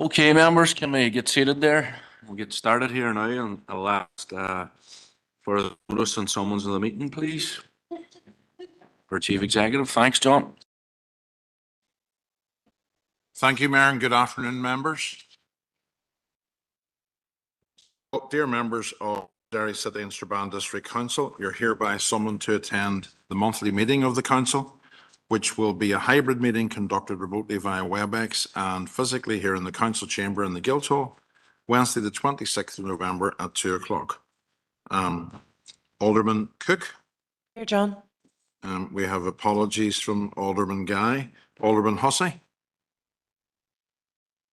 Okay, members, can we get seated there? We'll get started here now, and I'll ask for the notice and summons of the meeting, please. For Chief Executive. Thanks, John. Thank you, Mayor, and good afternoon, members. Dear members of Derry City and Strabane District Council, you're hereby summoned to attend the monthly meeting of the Council, which will be a hybrid meeting conducted remotely via WebEx and physically here in the Council Chamber in the Guildhall, Wednesday the 26th of November at 2 o'clock. Alderman Cook. Here, John. We have apologies from Alderman Guy. Alderman Hussey.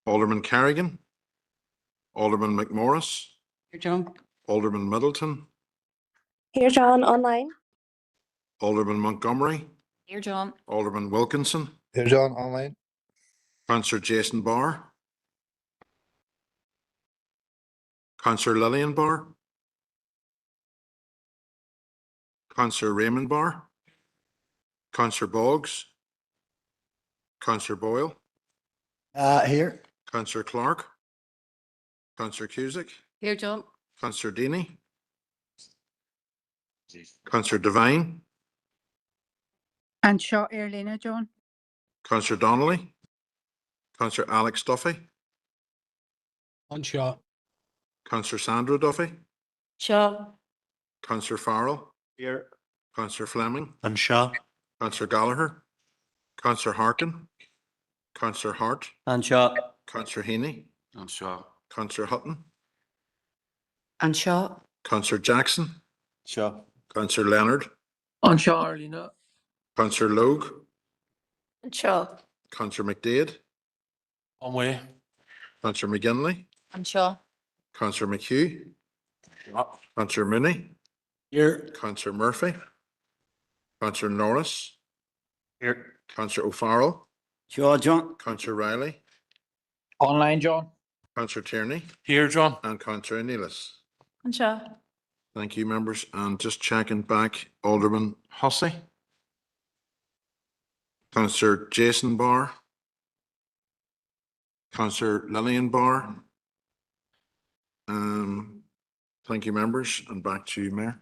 Alderman Carrigan. Alderman McMorris. Here, John. Alderman Middleton. Here, John, online. Alderman Montgomery. Here, John. Alderman Wilkinson. Here, John, online. Councillor Jason Barr. Councillor Lillian Barr. Councillor Raymond Barr. Councillor Boggs. Councillor Boyle. Here. Councillor Clark. Councillor Cusick. Here, John. Councillor Deeney. Councillor Devine. And Shaw Erlina, John. Councillor Donnelly. Councillor Alex Duffy. On Shaw. Councillor Sandra Duffy. Shaw. Councillor Farrell. Here. Councillor Fleming. And Shaw. Councillor Gallagher. Councillor Harkin. Councillor Hart. And Shaw. Councillor Heaney. I'm sure. Councillor Hutton. And Shaw. Councillor Jackson. Shaw. Councillor Leonard. On Shaw Erlina. Councillor Logue. And Shaw. Councillor McDade. On way. Councillor McGinley. And Shaw. Councillor McHugh. Councillor Mooney. Here. Councillor Murphy. Councillor Norris. Here. Councillor O'Farrell. Shaw, John. Councillor Riley. Online, John. Councillor Tierney. Here, John. And Councillor Neelis. And Shaw. Thank you, members. And just checking back, Alderman Hussey. Councillor Jason Barr. Councillor Lillian Barr. Thank you, members, and back to you, Mayor.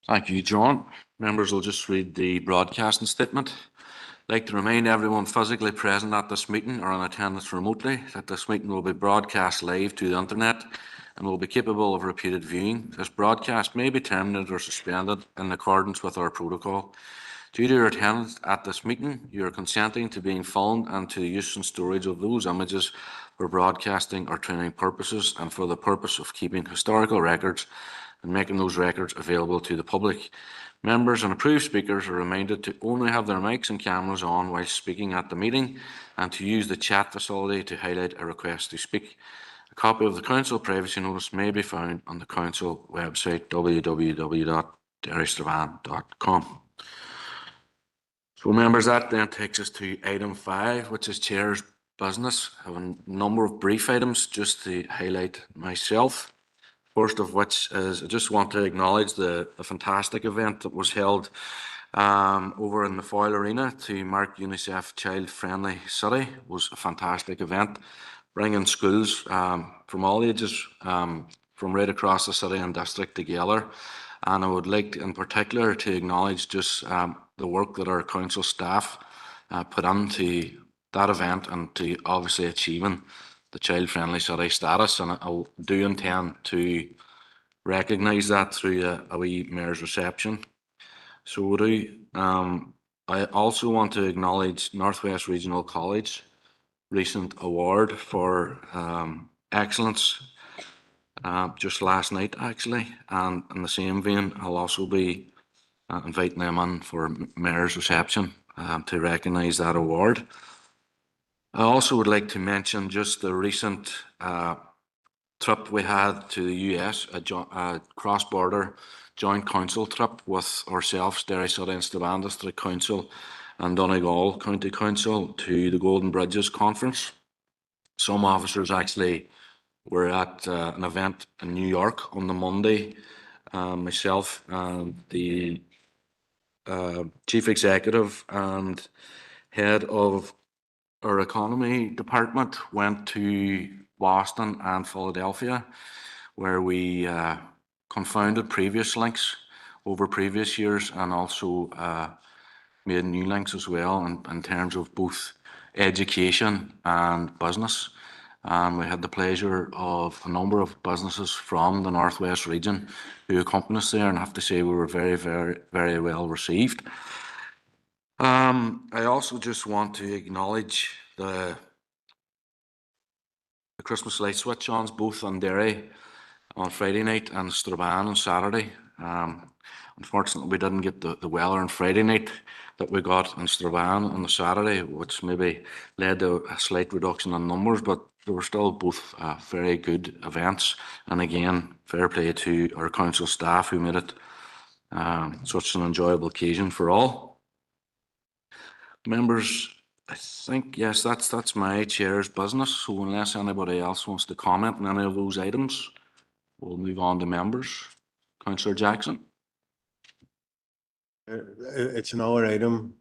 Thank you, John. Members will just read the broadcasting statement. I'd like to remind everyone physically present at this meeting or in attendance remotely that this meeting will be broadcast live to the internet and will be capable of repeated viewing. This broadcast may be terminated or suspended in accordance with our protocol. Due to your attendance at this meeting, you are consenting to being filmed and to the use and storage of those images for broadcasting or training purposes and for the purpose of keeping historical records and making those records available to the public. Members and approved speakers are reminded to only have their mics and cameras on while speaking at the meeting and to use the chat facility to highlight a request to speak. A copy of the Council privacy notice may be found on the Council website www.derrystrabane.com. So members, that then takes us to item 5, which is Chair's business. I have a number of brief items just to highlight myself. First of which is I just want to acknowledge the fantastic event that was held over in the Foyle Arena to mark UNICEF Child Friendly City. It was a fantastic event, bringing schools from all ages from right across the city and district together. And I would like in particular to acknowledge just the work that our council staff put into that event and to obviously achieving the child friendly city status, and I do intend to recognise that through a wee mayor's reception. So we do. I also want to acknowledge Northwest Regional College recent award for excellence just last night actually, and in the same vein I'll also be inviting them in for mayor's reception to recognise that award. I also would like to mention just the recent trip we had to the US, a cross-border joint council trip with ourselves, Derry City and Strabane District Council and Donegal County Council to the Golden Bridges Conference. Some officers actually were at an event in New York on the Monday. Myself and the Chief Executive and Head of our economy department went to Boston and Philadelphia, where we confounded previous links over previous years and also made new links as well in terms of both education and business. And we had the pleasure of a number of businesses from the Northwest region who accompanied us there, and I have to say we were very, very, very well received. I also just want to acknowledge the Christmas light switch-ons, both on Derry on Friday night and Strabane on Saturday. Unfortunately, we didn't get the weather on Friday night that we got in Strabane on the Saturday, which maybe led to a slight reduction in numbers, but they were still both very good events. And again, fair play to our council staff who made it such an enjoyable occasion for all. Members, I think, yes, that's my chair's business. So unless anybody else wants to comment on any of those items, we'll move on to members. Councillor Jackson. It's another item,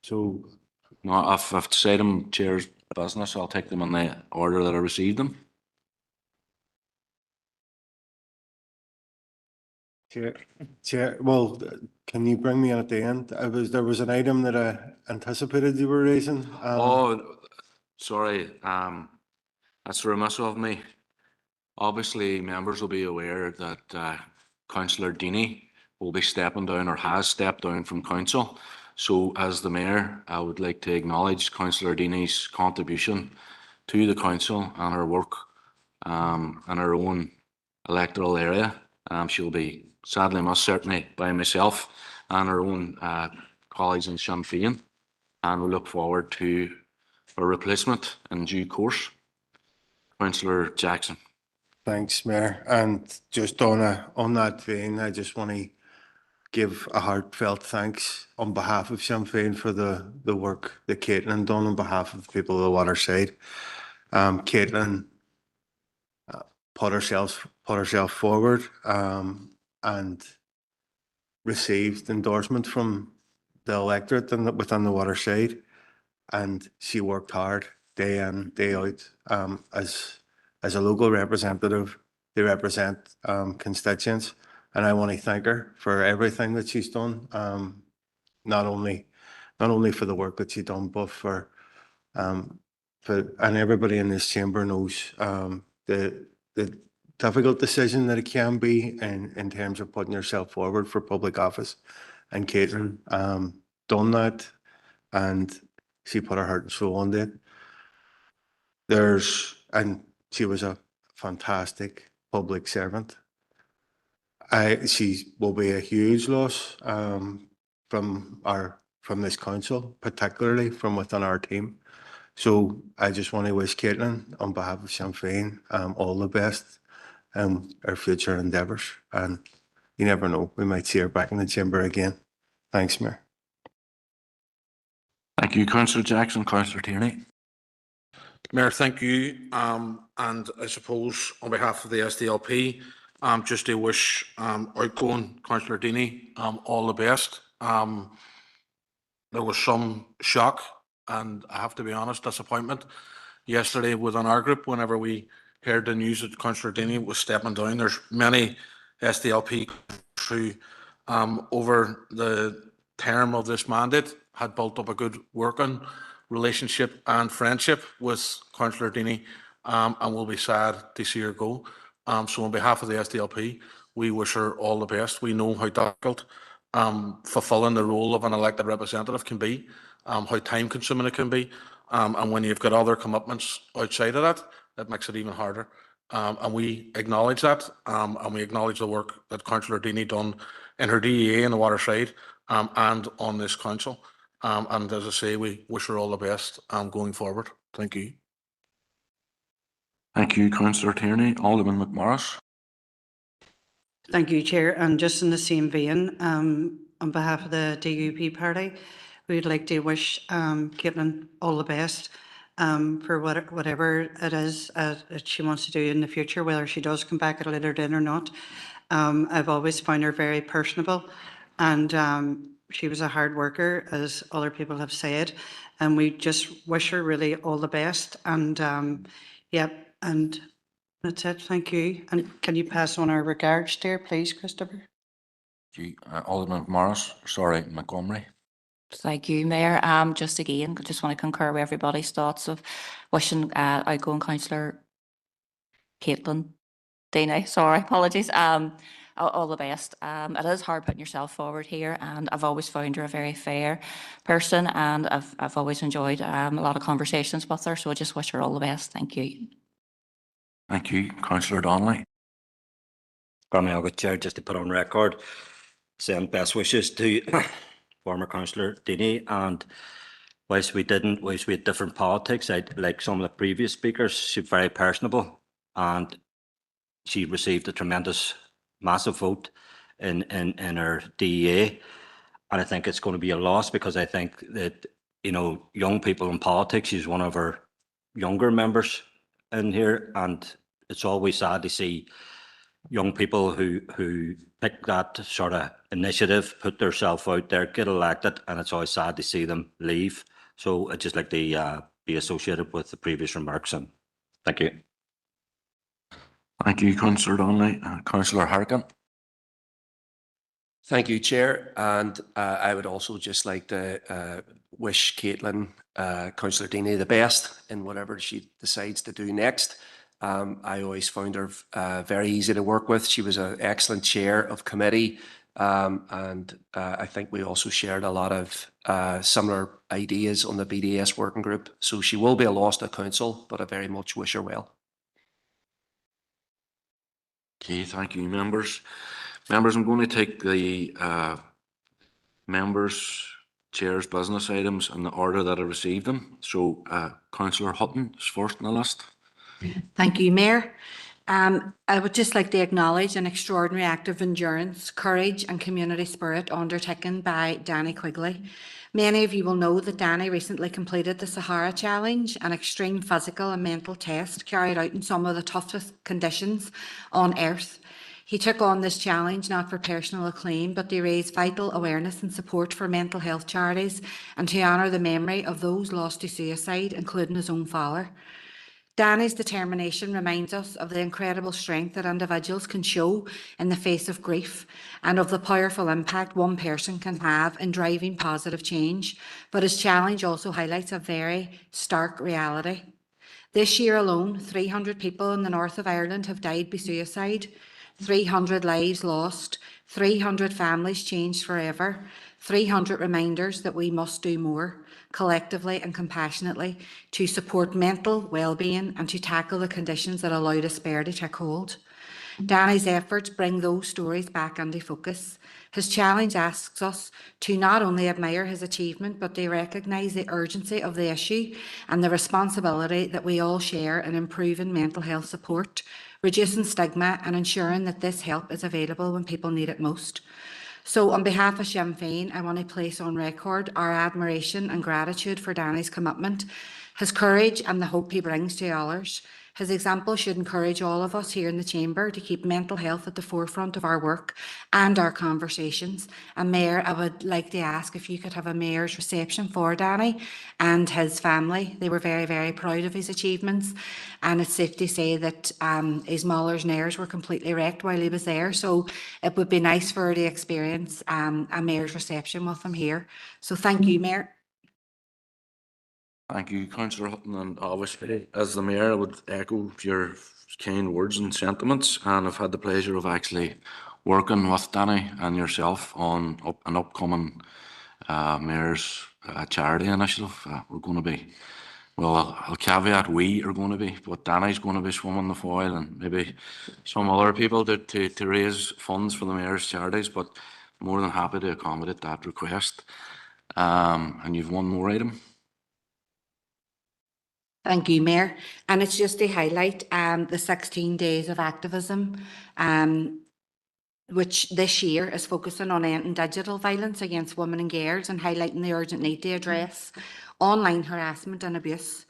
so No, if it's item chair's business, I'll take them in the order that I received them. Chair, well, can you bring me in at the end? There was an item that I anticipated you were raising. Oh, sorry, that's remiss of me. Obviously, members will be aware that Councillor Deeney will be stepping down or has stepped down from council. So as the mayor, I would like to acknowledge Councillor Deeney's contribution to the council and her work in her own electoral area. She'll be sadly missed, certainly by myself and her own colleagues in Sinn Féin, and we look forward to a replacement in due course. Councillor Jackson. Thanks, Mayor. And just on that vein, I just want to give a heartfelt thanks on behalf of Sinn Féin for the work that Caitlin done on behalf of the people of the Waterside. Caitlin put herself forward and received endorsement from the electorate within the Waterside, and she worked hard day in, day out as a local representative. They represent constituents, and I want to thank her for everything that she's done. Not only for the work that she's done, but and everybody in this chamber knows the difficult decision that it can be in terms of putting yourself forward for public office. And Caitlin done that, and she put her heart and soul into it. And she was a fantastic public servant. She will be a huge loss from this council, particularly from within our team. So I just want to wish Caitlin, on behalf of Sinn Féin, all the best in her future endeavours. And you never know, we might see her back in the chamber again. Thanks, Mayor. Thank you, Councillor Jackson. Councillor Tierney. Mayor, thank you. And I suppose on behalf of the SDLP, just to wish outgoing Councillor Deeney all the best. There was some shock and, I have to be honest, disappointment yesterday within our group whenever we heard the news that Councillor Deeney was stepping down. There's many SDLP who over the term of this mandate had built up a good working relationship and friendship with Councillor Deeney, and will be sad to see her go. So on behalf of the SDLP, we wish her all the best. We know how difficult fulfilling the role of an elected representative can be, how time consuming it can be, and when you've got other commitments outside of that, it makes it even harder. And we acknowledge that, and we acknowledge the work that Councillor Deeney done in her DEA in the Waterside and on this council. And as I say, we wish her all the best going forward. Thank you. Thank you, Councillor Tierney. Alderman McMorris. Thank you, Chair. And just in the same vein, on behalf of the DUP party, we'd like to wish Caitlin all the best for whatever it is that she wants to do in the future, whether she does come back at a later date or not. I've always found her very personable, and she was a hard worker, as other people have said, and we just wish her really all the best. And yep, and that's it. Thank you. And can you pass on our regards to her, please, Christopher? Alderman Morris, sorry, Montgomery. Thank you, Mayor. Just again, just want to concur with everybody's thoughts of wishing outgoing councillor Caitlin Dina, sorry, apologies. All the best. It is hard putting yourself forward here, and I've always found her a very fair person, and I've always enjoyed a lot of conversations with her. So I just wish her all the best. Thank you. Thank you, Councillor Donnelly. Chair, just to put on record, send best wishes to former councillor Dini. And whilst we had different politics, like some of the previous speakers, she's very personable, and she received a tremendous, massive vote in her DEA. And I think it's going to be a loss, because I think that, you know, young people in politics, she's one of our younger members in here, and it's always sad to see young people who pick that sort of initiative, put themselves out there, get elected, and it's always sad to see them leave. So I'd just like to be associated with the previous remarks, and thank you. Thank you, Councillor Donnelly. Councillor Harkin. Thank you, Chair. And I would also just like to wish Caitlin, Councillor Deeney, the best in whatever she decides to do next. I always found her very easy to work with. She was an excellent chair of committee. And I think we also shared a lot of similar ideas on the BDS working group. So she will be a loss to council, but I very much wish her well. Okay, thank you, members. Members, I'm going to take the members' chairs' business items in the order that I received them. So, Councillor Hutton is first on the list. Thank you, Mayor. I would just like to acknowledge an extraordinary act of endurance, courage and community spirit undertaken by Danny Quigley. Many of you will know that Danny recently completed the Sahara Challenge, an extreme physical and mental test carried out in some of the toughest conditions on earth. He took on this challenge not for personal acclaim, but to raise vital awareness and support for mental health charities and to honour the memory of those lost to suicide, including his own father. Danny's determination reminds us of the incredible strength that individuals can show in the face of grief and of the powerful impact one person can have in driving positive change. But his challenge also highlights a very stark reality. This year alone, 300 people in the north of Ireland have died by suicide, 300 lives lost, 300 families changed forever, 300 reminders that we must do more, collectively and compassionately, to support mental well-being and to tackle the conditions that allow despair to take hold. Danny's efforts bring those stories back into focus. His challenge asks us to not only admire his achievement, but to recognise the urgency of the issue and the responsibility that we all share in improving mental health support, reducing stigma and ensuring that this help is available when people need it most. So on behalf of Sinn Féin, I want to place on record our admiration and gratitude for Danny's commitment, his courage and the hope he brings to others. His example should encourage all of us here in the chamber to keep mental health at the forefront of our work and our conversations. And Mayor, I would like to ask if you could have a mayor's reception for Danny and his family. They were very, very proud of his achievements. And it's safe to say that his mothers and heirs were completely wrecked while he was there. So it would be nice for her to experience a mayor's reception with him here. So thank you, Mayor. Thank you, Councillor Hutton, and obviously, as the Mayor, I would echo your kind words and sentiments, and I've had the pleasure of actually working with Danny and yourself on an upcoming Mayor's charity initiative. We're going to be, well, I'll caveat we are going to be, but Danny's going to be swimming the foil and maybe some other people to raise funds for the Mayor's charities, but more than happy to accommodate that request. And you've one more item. Thank you, Mayor. And it's just to highlight the 16 days of activism, which this year is focusing on ending digital violence against women and girls and highlighting the urgent need to address online harassment and abuse.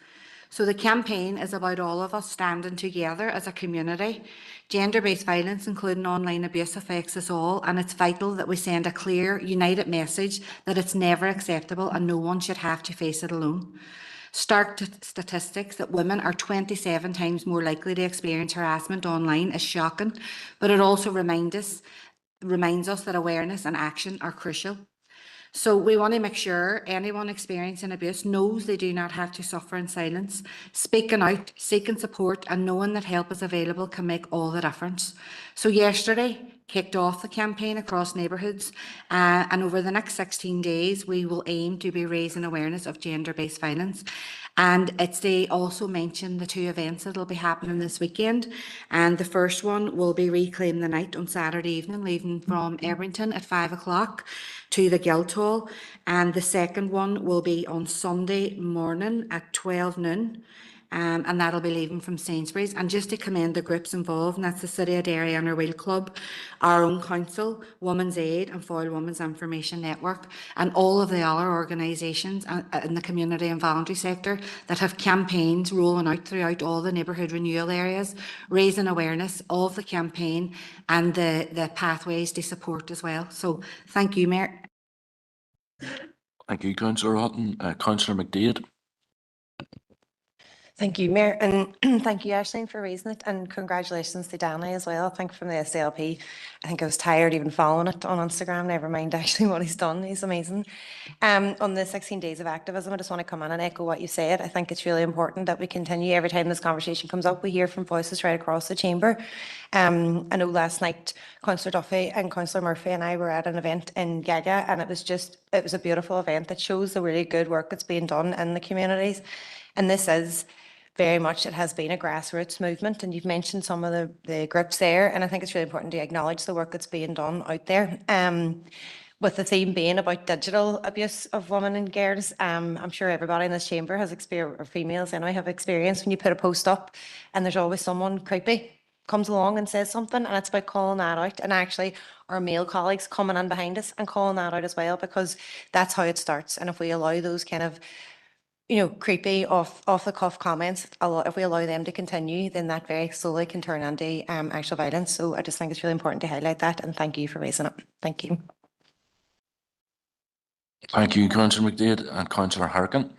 So the campaign is about all of us standing together as a community. Gender-based violence, including online abuse, affects us all, and it's vital that we send a clear, united message that it's never acceptable and no one should have to face it alone. Stark statistics that women are 27 times more likely to experience harassment online is shocking, but it also reminds us that awareness and action are crucial. So we want to make sure anyone experiencing abuse knows they do not have to suffer in silence. Speaking out, seeking support and knowing that help is available can make all the difference. So yesterday kicked off the campaign across neighbourhoods and over the next 16 days we will aim to be raising awareness of gender-based violence. And they also mentioned the 2 events that will be happening this weekend. And the first one will be Reclaim the Night on Saturday evening, leaving from Ebrington at 5 o'clock to the Guildhall. And the second one will be on Sunday morning at 12 noon. And that'll be leaving from Sainsbury's. And just to commend the groups involved, and that's the City of Derry and our Wheel Club, our own council, Women's Aid and Foyle Women's Information Network, and all of the other organisations in the community and voluntary sector that have campaigns rolling out throughout all the neighbourhood renewal areas, raising awareness of the campaign and the pathways to support as well. So thank you, Mayor. Thank you, Councillor Hutton. Councillor McDade. Thank you, Mayor, and thank you, Aisling, for raising it, and congratulations to Danny as well. I think from the SLP, I think I was tired even following it on Instagram, never mind actually what he's done. He's amazing. On the 16 days of activism, I just want to come in and echo what you said. I think it's really important that we continue. Every time this conversation comes up, we hear from voices right across the chamber. I know last night, Councillor Duffy and Councillor Murphy and I were at an event in Gaga, and it was a beautiful event that shows the really good work that's being done in the communities. And this is very much, it has been a grassroots movement, and you've mentioned some of the groups there, and I think it's really important to acknowledge the work that's being done out there. With the theme being about digital abuse of women and girls, I'm sure everybody in this chamber has experienced, or females anyway, have experienced when you put a post up and there's always someone creepy comes along and says something, and it's about calling that out. And actually our male colleagues coming in behind us and calling that out as well, because that's how it starts. And if we allow those kind of creepy off the cuff comments, if we allow them to continue, then that very slowly can turn into actual violence. So I just think it's really important to highlight that, and thank you for raising it. Thank you. Thank you, Councillor McDade. And Councillor Harkin.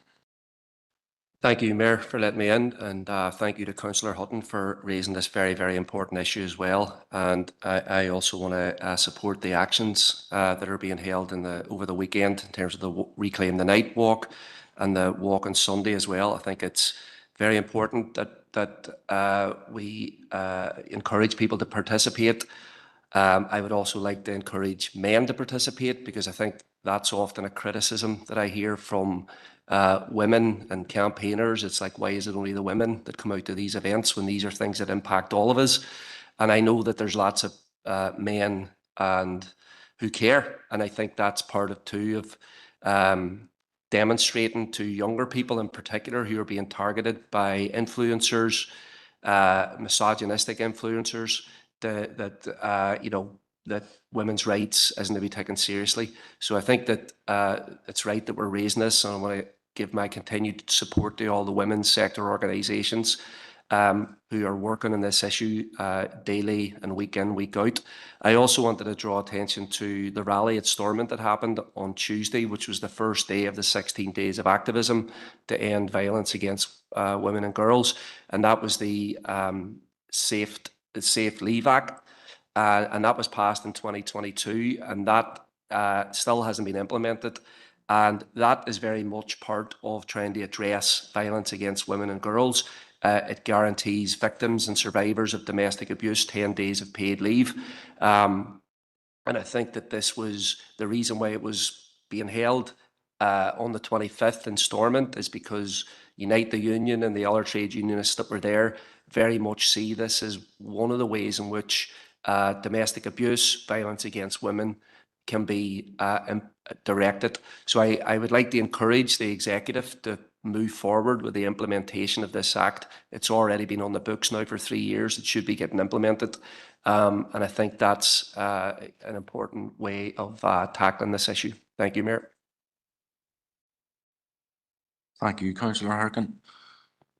Thank you, Mayor, for letting me in, and thank you to Councillor Hutton for raising this very, very important issue as well. And I also want to support the actions that are being held over the weekend in terms of the Reclaim the Night walk and the walk on Sunday as well. I think it's very important that we encourage people to participate. I would also like to encourage men to participate, because I think that's often a criticism that I hear from women and campaigners. It's like, why is it only the women that come out to these events when these are things that impact all of us? And I know that there's lots of men who care, and I think that's part of too of demonstrating to younger people in particular who are being targeted by influencers, misogynistic influencers, that women's rights isn't to be taken seriously. So I think that it's right that we're raising this, and I want to give my continued support to all the women's sector organisations who are working on this issue daily and week in, week out. I also wanted to draw attention to the rally at Stormont that happened on Tuesday, which was the first day of the 16 days of activism to end violence against women and girls. And that was the Safe Leave Act. And that was passed in 2022, and that still hasn't been implemented. And that is very much part of trying to address violence against women and girls. It guarantees victims and survivors of domestic abuse 10 days of paid leave. And I think that this was the reason why it was being held on the 25th in Stormont, is because Unite the Union and the other trade unionists that were there very much see this as one of the ways in which domestic abuse, violence against women can be directed. So I would like to encourage the executive to move forward with the implementation of this act. It's already been on the books now for 3 years. It should be getting implemented. And I think that's an important way of tackling this issue. Thank you, Mayor. Thank you, Councillor Harkin.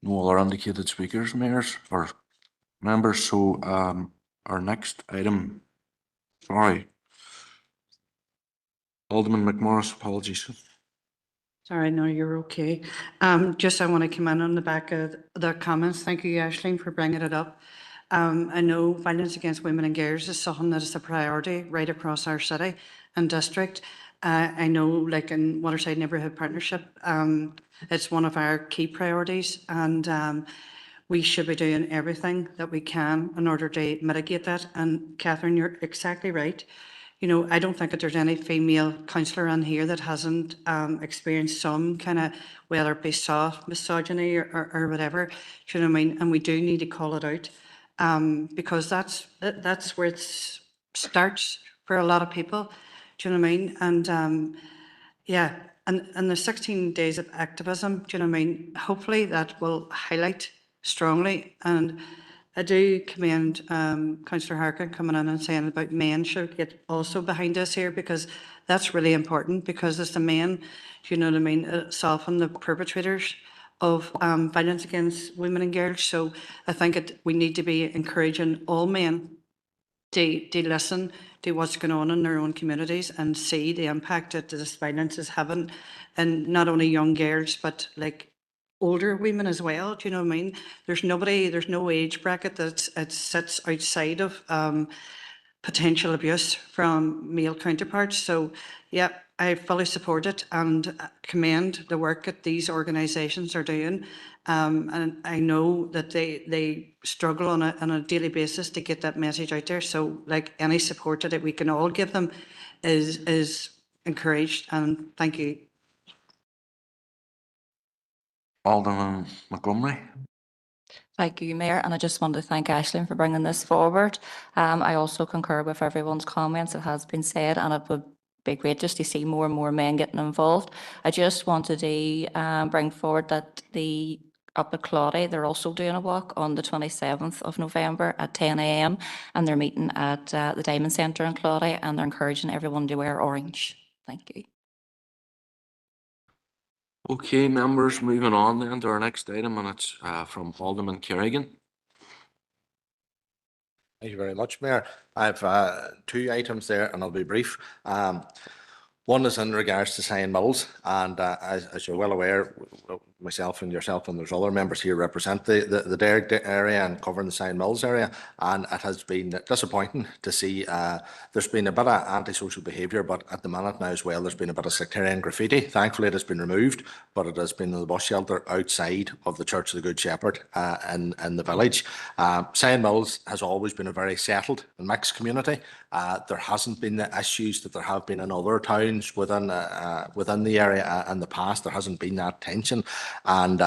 No other indicated speakers, mayors or members, so our next item, sorry. Alderman McMorris, apologies. Sorry, no, you're okay. Just I want to come in on the back of the comments. Thank you, Aisling, for bringing it up. I know violence against women and girls is something that is a priority right across our city and district. I know, like in Waterside Neighbourhood Partnership, it's one of our key priorities, and we should be doing everything that we can in order to mitigate that. And Catherine, you're exactly right. You know, I don't think that there's any female councillor on here that hasn't experienced some kind of, whether it be soft misogyny or whatever, do you know what I mean? And we do need to call it out because that's where it starts for a lot of people, do you know what I mean? And yeah, and the 16 days of activism, do you know what I mean? Hopefully that will highlight strongly. And I do commend Councillor Harkin coming in and saying about men should get also behind us here, because that's really important, because it's the men, do you know what I mean, often the perpetrators of violence against women and girls. So I think we need to be encouraging all men to listen to what's going on in their own communities and see the impact that this violence is having, and not only young girls, but like older women as well. Do you know what I mean? There's no age bracket that it sits outside of potential abuse from male counterparts. So yeah, I fully support it and commend the work that these organisations are doing. And I know that they struggle on a daily basis to get that message out there. So like any support that we can all give them is encouraged, and thank you. Alderman Montgomery. Thank you, Mayor, and I just want to thank Aisling for bringing this forward. I also concur with everyone's comments. It has been said, and it would be great just to see more and more men getting involved. I just wanted to bring forward that up at Claudy, they're also doing a walk on the 27th of November at 10 a.m. and they're meeting at the Diamond Centre in Claudy, and they're encouraging everyone to wear orange. Thank you. Okay, members, moving on then to our next item, and it's from Alderman Kerrigan. Thank you very much, Mayor. I have two items there, and I'll be brief. One is in regards to Cyan Mills, and as you're well aware, myself and yourself and there's other members here represent the Derg area and covering the Cyan Mills area, and it has been disappointing to see there's been a bit of antisocial behaviour, but at the minute now as well there's been a bit of sectarian graffiti. Thankfully it has been removed, but it has been in the bus shelter outside of the Church of the Good Shepherd in the village. Cyan Mills has always been a very settled and mixed community. There hasn't been the issues that there have been in other towns within the area in the past. There hasn't been that tension, and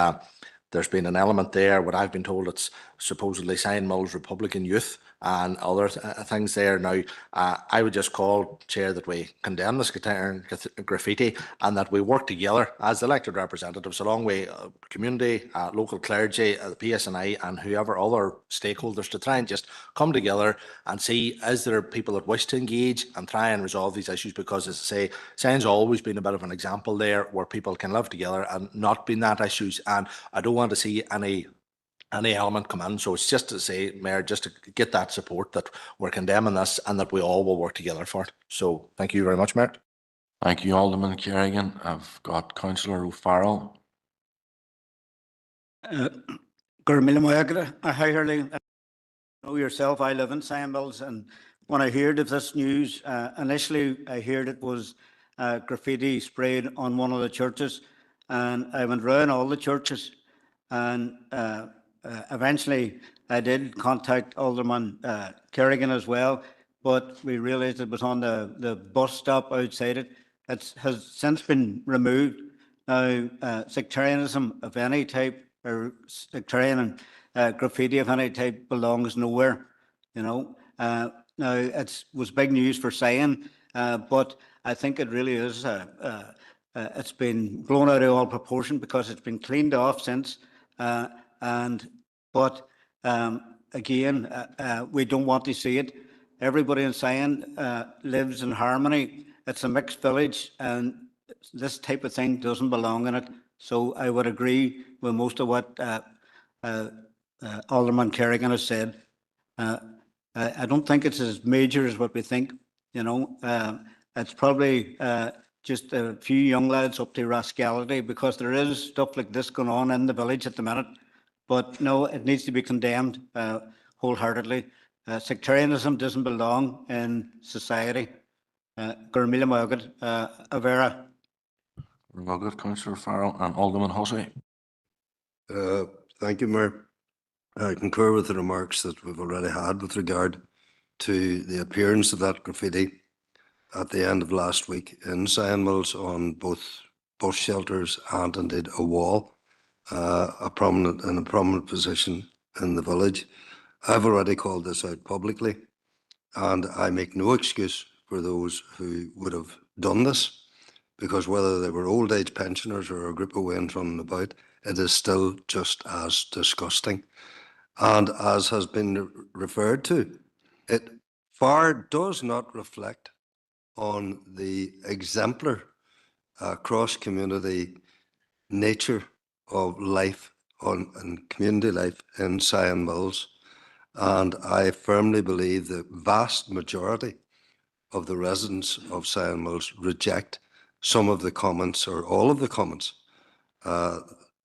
there's been an element there. What I've been told, it's supposedly Cyan Mills Republican Youth and other things there. Now, I would just call, Chair, that we condemn this graffiti and that we work together as elected representatives, along with community, local clergy, the PSNI and whoever other stakeholders, to try and just come together and see, is there people that wish to engage and try and resolve these issues? Because, as I say, Cyan's always been a bit of an example there where people can live together and not been that issues, and I don't want to see any element come in. So it's just to say, Mayor, just to get that support that we're condemning this and that we all will work together for it. So thank you very much, Mayor. Thank you, Alderman Kerrigan. I've got Councillor O'Farrell. I know yourself, I live in Cyan Mills, and when I heard of this news, initially I heard it was graffiti sprayed on one of the churches, and I went round all the churches, and eventually I did contact Alderman Kerrigan as well, but we realised it was on the bus stop outside it. It has since been removed. Now, sectarianism of any type, or sectarian graffiti of any type, belongs nowhere, you know. Now, it was big news for Cyan, but I think it really is, it's been blown out of all proportion because it's been cleaned off since. But again, we don't want to see it. Everybody in Cyan lives in harmony. It's a mixed village, and this type of thing doesn't belong in it. So I would agree with most of what Alderman Kerrigan has said, I don't think it's as major as what we think, you know. It's probably just a few young lads up to rascality, because there is stuff like this going on in the village at the minute. But no, it needs to be condemned wholeheartedly. Sectarianism doesn't belong in society. Gurmila Mogad, Avera. Well, good, Councillor Farrell and Alderman Hussey. Thank you, Mayor. I concur with the remarks that we've already had with regard to the appearance of that graffiti at the end of last week in Cyan Mills on both bus shelters and indeed a wall, in a prominent position in the village. I've already called this out publicly, and I make no excuse for those who would have done this, because whether they were old age pensioners or a group of went running about, it is still just as disgusting. And as has been referred to, it far does not reflect on the exemplar cross-community nature of life and community life in Cyan Mills. And I firmly believe the vast majority of the residents of Cyan Mills reject some of the comments, or all of the comments,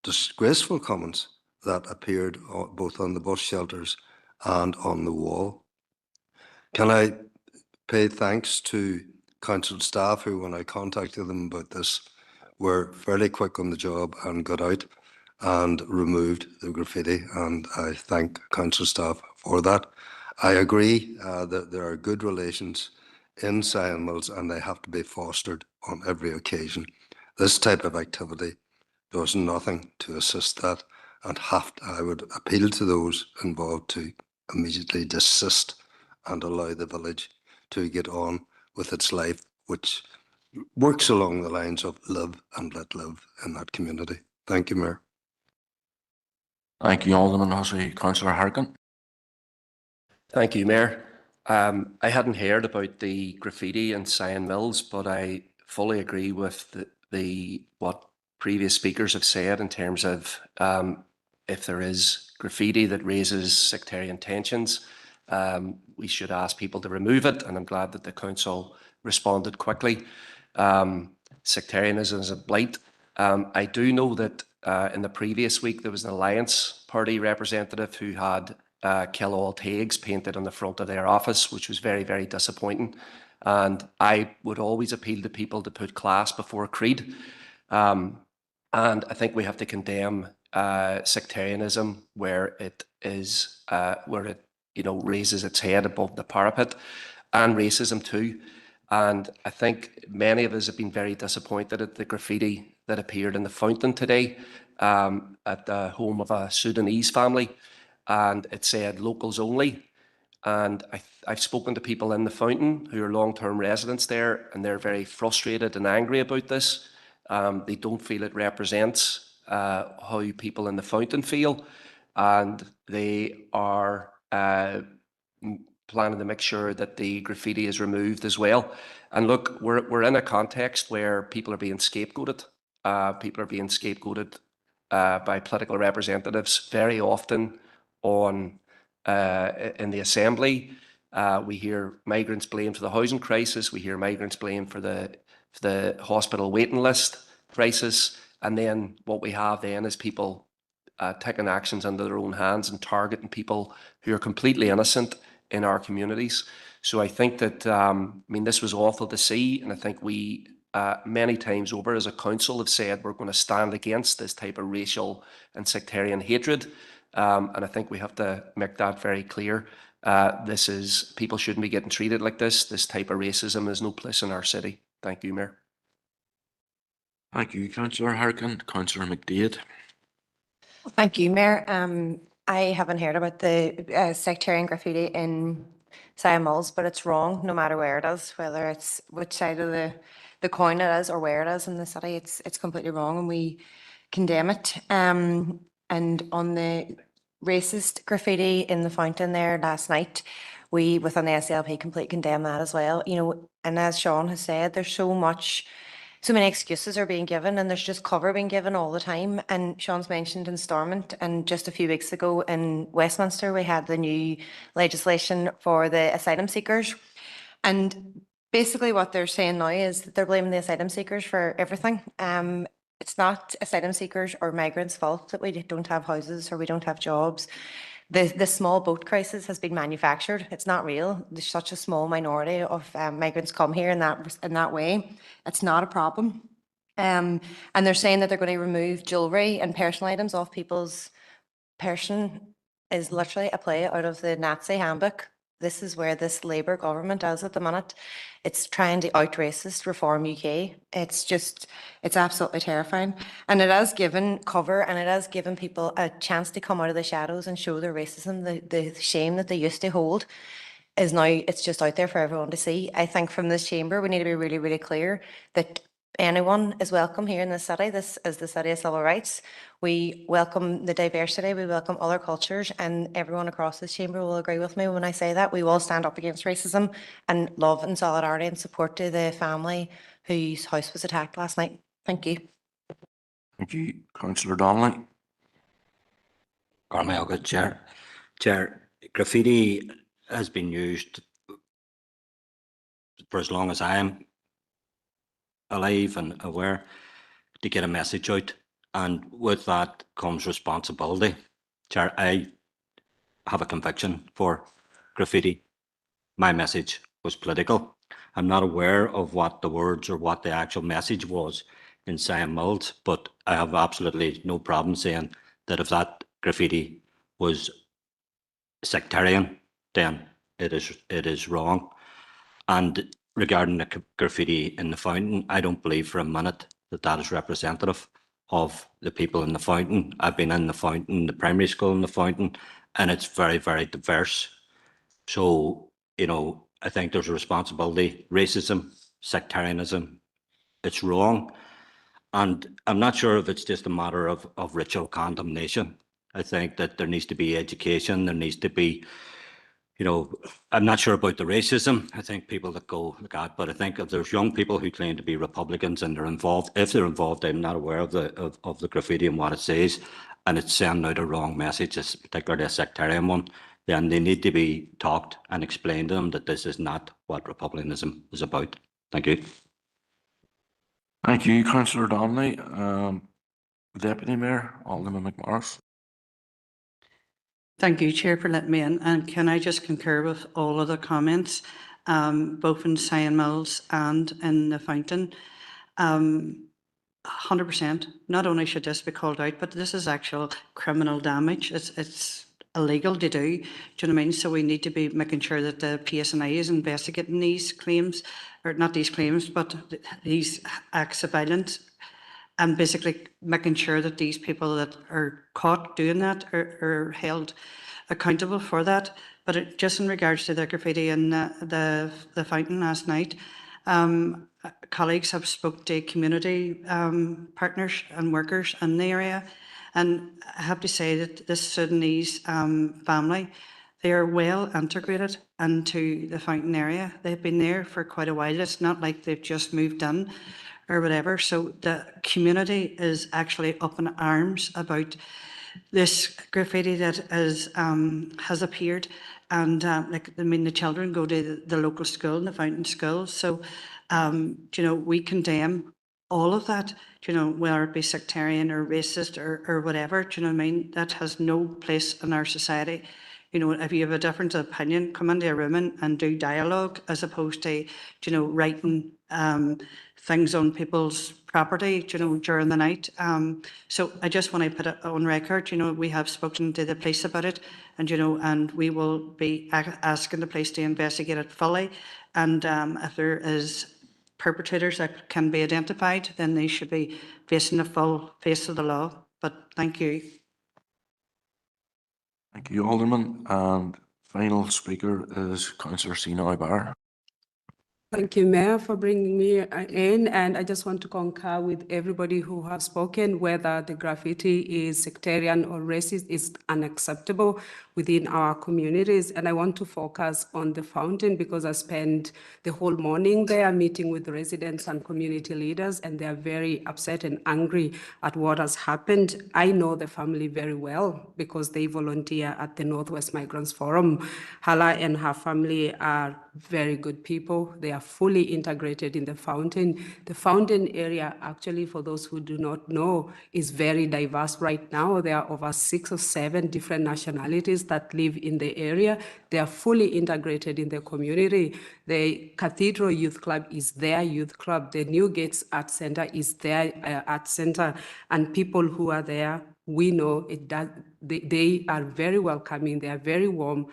disgraceful comments that appeared both on the bus shelters and on the wall. Can I pay thanks to council staff who, when I contacted them about this, were fairly quick on the job and got out and removed the graffiti, and I thank council staff for that. I agree that there are good relations in Cyan Mills and they have to be fostered on every occasion. This type of activity does nothing to assist that, and I would appeal to those involved to immediately desist and allow the village to get on with its life, which works along the lines of live and let live in that community. Thank you, Mayor. Thank you, Alderman Hussey. Councillor Harkin. Thank you, Mayor. I hadn't heard about the graffiti in Cyan Mills, but I fully agree with what previous speakers have said in terms of if there is graffiti that raises sectarian tensions, we should ask people to remove it, and I'm glad that the council responded quickly. Sectarianism is a blight. I do know that in the previous week there was an Alliance Party representative who had Kill All Tags painted on the front of their office, which was very, very disappointing. And I would always appeal to people to put class before creed. And I think we have to condemn sectarianism where it raises its head above the parapet, and racism too. And I think many of us have been very disappointed at the graffiti that appeared in the fountain today at the home of a Sudanese family, and it said locals only. And I've spoken to people in the fountain who are long-term residents there, and they're very frustrated and angry about this. They don't feel it represents how people in the fountain feel, and they are planning to make sure that the graffiti is removed as well. And look, we're in a context where people are being scapegoated. People are being scapegoated by political representatives very often in the Assembly. We hear migrants blamed for the housing crisis. We hear migrants blamed for the hospital waiting list crisis. And then what we have then is people taking actions into their own hands and targeting people who are completely innocent in our communities. So I think that, this was awful to see. And I think we, many times over as a council, have said we're going to stand against this type of racial and sectarian hatred. And I think we have to make that very clear. People shouldn't be getting treated like this. This type of racism has no place in our city. Thank you, Mayor. Thank you, Councillor Harkin. Councillor McDade. Thank you, Mayor. I haven't heard about the sectarian graffiti in Cyan Mills, but it's wrong no matter where it is, whether it's which side of the coin it is or where it is in the city. It's completely wrong, and we condemn it. And on the racist graffiti in the fountain there last night, we within the SLP completely condemn that as well. And as Sean has said, there's so much so many excuses are being given and there's just cover being given all the time. And Sean's mentioned in Stormont, and just a few weeks ago in Westminster, we had the new legislation for the asylum seekers. And basically what they're saying now is that they're blaming the asylum seekers for everything. It's not asylum seekers or migrants' fault that we don't have houses or we don't have jobs. The small boat crisis has been manufactured. It's not real. There's such a small minority of migrants come here in that way. It's not a problem. And they're saying that they're going to remove jewellery and personal items off people's person is literally a play out of the Nazi handbook. This is where this Labour government is at the minute. It's trying to out racist reform UK. It's absolutely terrifying. And it has given cover and it has given people a chance to come out of the shadows and show their racism, the shame that they used to hold is now, it's just out there for everyone to see. I think from this chamber, we need to be really, really clear that anyone is welcome here in this city. This is the city of civil rights. We welcome the diversity, we welcome other cultures, and everyone across this chamber will agree with me when I say that. We will stand up against racism and love and solidarity and support to the family whose house was attacked last night. Thank you. Thank you, Councillor Donnelly. Carmel, Chair. Chair, graffiti has been used for as long as I am alive and aware to get a message out, and with that comes responsibility. Chair, I have a conviction for graffiti. My message was political. I'm not aware of what the words or what the actual message was in Cyan Mills, but I have absolutely no problem saying that if that graffiti was sectarian, then it is wrong. And regarding the graffiti in the fountain, I don't believe for a minute that that is representative of the people in the fountain. I've been in the fountain, the primary school in the fountain, and it's very, very diverse. So, you know, I think there's a responsibility. Racism, sectarianism, it's wrong. And I'm not sure if it's just a matter of ritual condemnation. I think that there needs to be education, there needs to be, you know, I'm not sure about the racism. I think people that go like that, but I think if there's young people who claim to be Republicans and they're involved, if they're involved, I'm not aware of the graffiti and what it says, and it's sending out a wrong message, particularly a sectarian one, then they need to be talked and explained to them that this is not what republicanism is about. Thank you. Thank you, Councillor Donnelly. Deputy Mayor, Alderman McMorris. Thank you, Chair, for letting me in. And can I just concur with all of the comments, both in Cyan Mills and in the fountain? 100%. Not only should this be called out, but this is actual criminal damage. It's illegal to do. Do you know what I mean? So we need to be making sure that the PSNI is investigating these claims, or not these claims, but these acts of violence, and basically making sure that these people that are caught doing that are held accountable for that. But just in regards to the graffiti in the fountain last night, colleagues have spoke to community partners and workers in the area, and I have to say that this Sudanese family, they are well integrated into the fountain area. They've been there for quite a while. It's not like they've just moved in or whatever. So the community is actually up in arms about this graffiti that is has appeared, and like, I mean, the children go to the local school, the fountain school. So you know, we condemn all of that, you know, whether it be sectarian or racist or whatever. Do you know what I mean? That has no place in our society. You know, if you have a different opinion, come into a room and do dialogue, as opposed to, you know, writing things on people's property, you know, during the night. So I just want to put it on record, you know, we have spoken to the police about it, and, you know, and we will be asking the police to investigate it fully. And if there is perpetrators that can be identified, then they should be facing the full face of the law. But thank you. Thank you, Alderman. And final speaker is Councillor Sina Ibar. Thank you, Mayor, for bringing me in. And I just want to concur with everybody who has spoken, whether the graffiti is sectarian or racist is unacceptable within our communities. And I want to focus on the fountain because I spent the whole morning there meeting with the residents and community leaders, and they are very upset and angry at what has happened. I know the family very well because they volunteer at the Northwest Migrants Forum. Hala and her family are very good people. They are fully integrated in the fountain. The fountain area, actually, for those who do not know, is very diverse right now. There are over 6 or 7 different nationalities that live in the area. They are fully integrated in the community. The Cathedral Youth Club is their youth club. The New Gates Art Center is their art center. And people who are there, we know it does, they are very welcoming, they are very warm.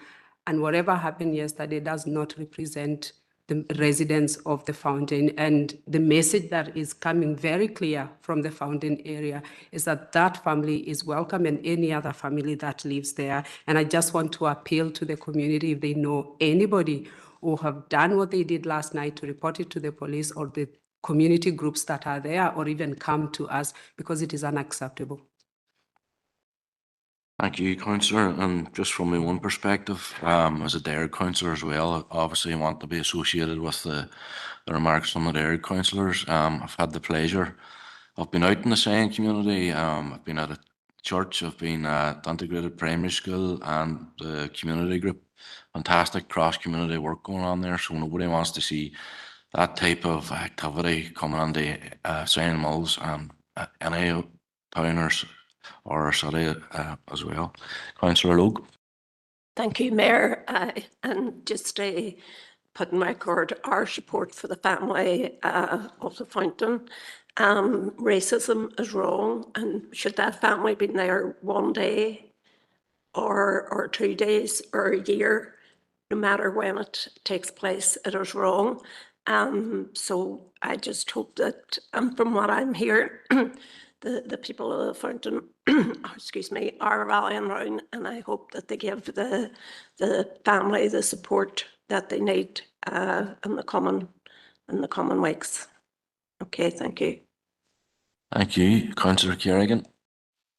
And whatever happened yesterday does not represent the residents of the fountain. And the message that is coming very clear from the fountain area is that that family is welcome and any other family that lives there. And I just want to appeal to the community, if they know anybody who have done what they did last night, to report it to the police or the community groups that are there, or even come to us, because it is unacceptable. Thank you, councillor. And just from my own perspective, as a dairy councillor as well, obviously I want to be associated with the remarks from the dairy councillors. I've had the pleasure of being out in the Sayan community. I've been at a church, I've been at integrated primary school and the community group. Fantastic cross-community work going on there. So nobody wants to see that type of activity coming on the Sayan Mills and any towners or our city as well. Councillor Logue. Thank you, Mayor. And just to put in record our support for the family of the fountain. Racism is wrong, and should that family been there one day or 2 days or a year, no matter when it takes place, it is wrong. So I just hope that, from what I'm hearing, the people of the fountain, excuse me, are rallying around, and I hope that they give the family the support that they need in the coming weeks. Okay, thank you. Thank you, Councillor Kerrigan.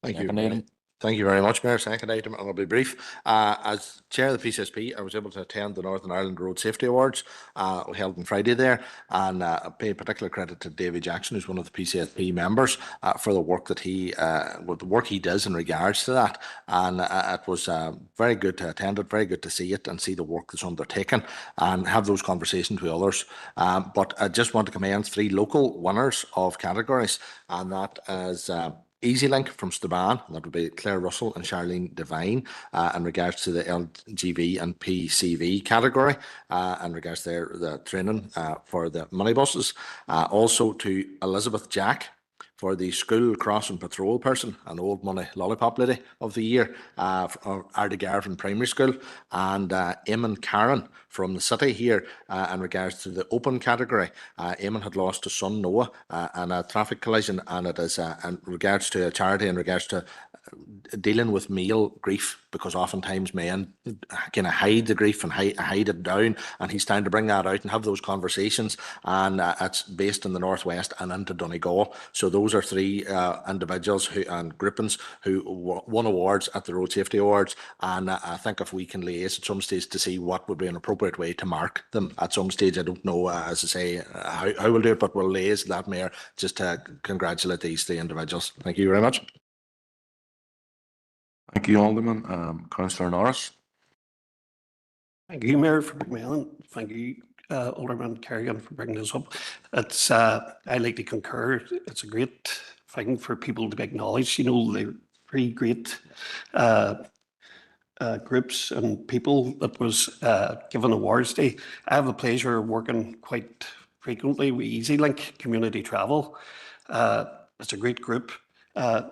Thank Second you. item. Thank you very much, Mayor. Second item, and I'll be brief. As Chair of the PCSP, I was able to attend the Northern Ireland Road Safety Awards held on Friday there, and I pay particular credit to Davy Jackson, who's one of the PCSP members, for the work that he does in regards to that. And it was very good to attend it, very good to see it and see the work that's undertaken and have those conversations with others. But I just want to commend 3 local winners of categories, and that is EasyLink from Staban, that would be Claire Russell and Charlene Devine, in regards to the LGV and PCV category, in regards to the training for the minibuses. Also to Elizabeth Jack for the school crossing patrol person, an old money lollipop lady of the year, for Ardegarvan Primary School, and Eamon Karen from the city here in regards to the open category. Eamon had lost his son Noah in a traffic collision, and it is in regards to a charity, in regards to dealing with male grief, because oftentimes men kind of hide the grief and hide it down, and he's trying to bring that out and have those conversations, and it's based in the Northwest and into Donegal. So those are 3 individuals and groupings who won awards at the Road Safety Awards, and I think if we can liaise at some stage to see what would be an appropriate way to mark them at some stage. I don't know, as I say, how we'll do it, but we'll liaise that, Mayor, just to congratulate these 3 individuals. Thank you very much. Thank you, Alderman. Councillor Norris. Thank you, Mayor, for bringing me on. Thank you, Alderman Kerrigan, for bringing this up. It's I like to concur. It's a great thing for people to be acknowledged. You know, the 3 great groups and people that was given awards to. I have the pleasure of working quite frequently with EasyLink Community Travel. It's a great group.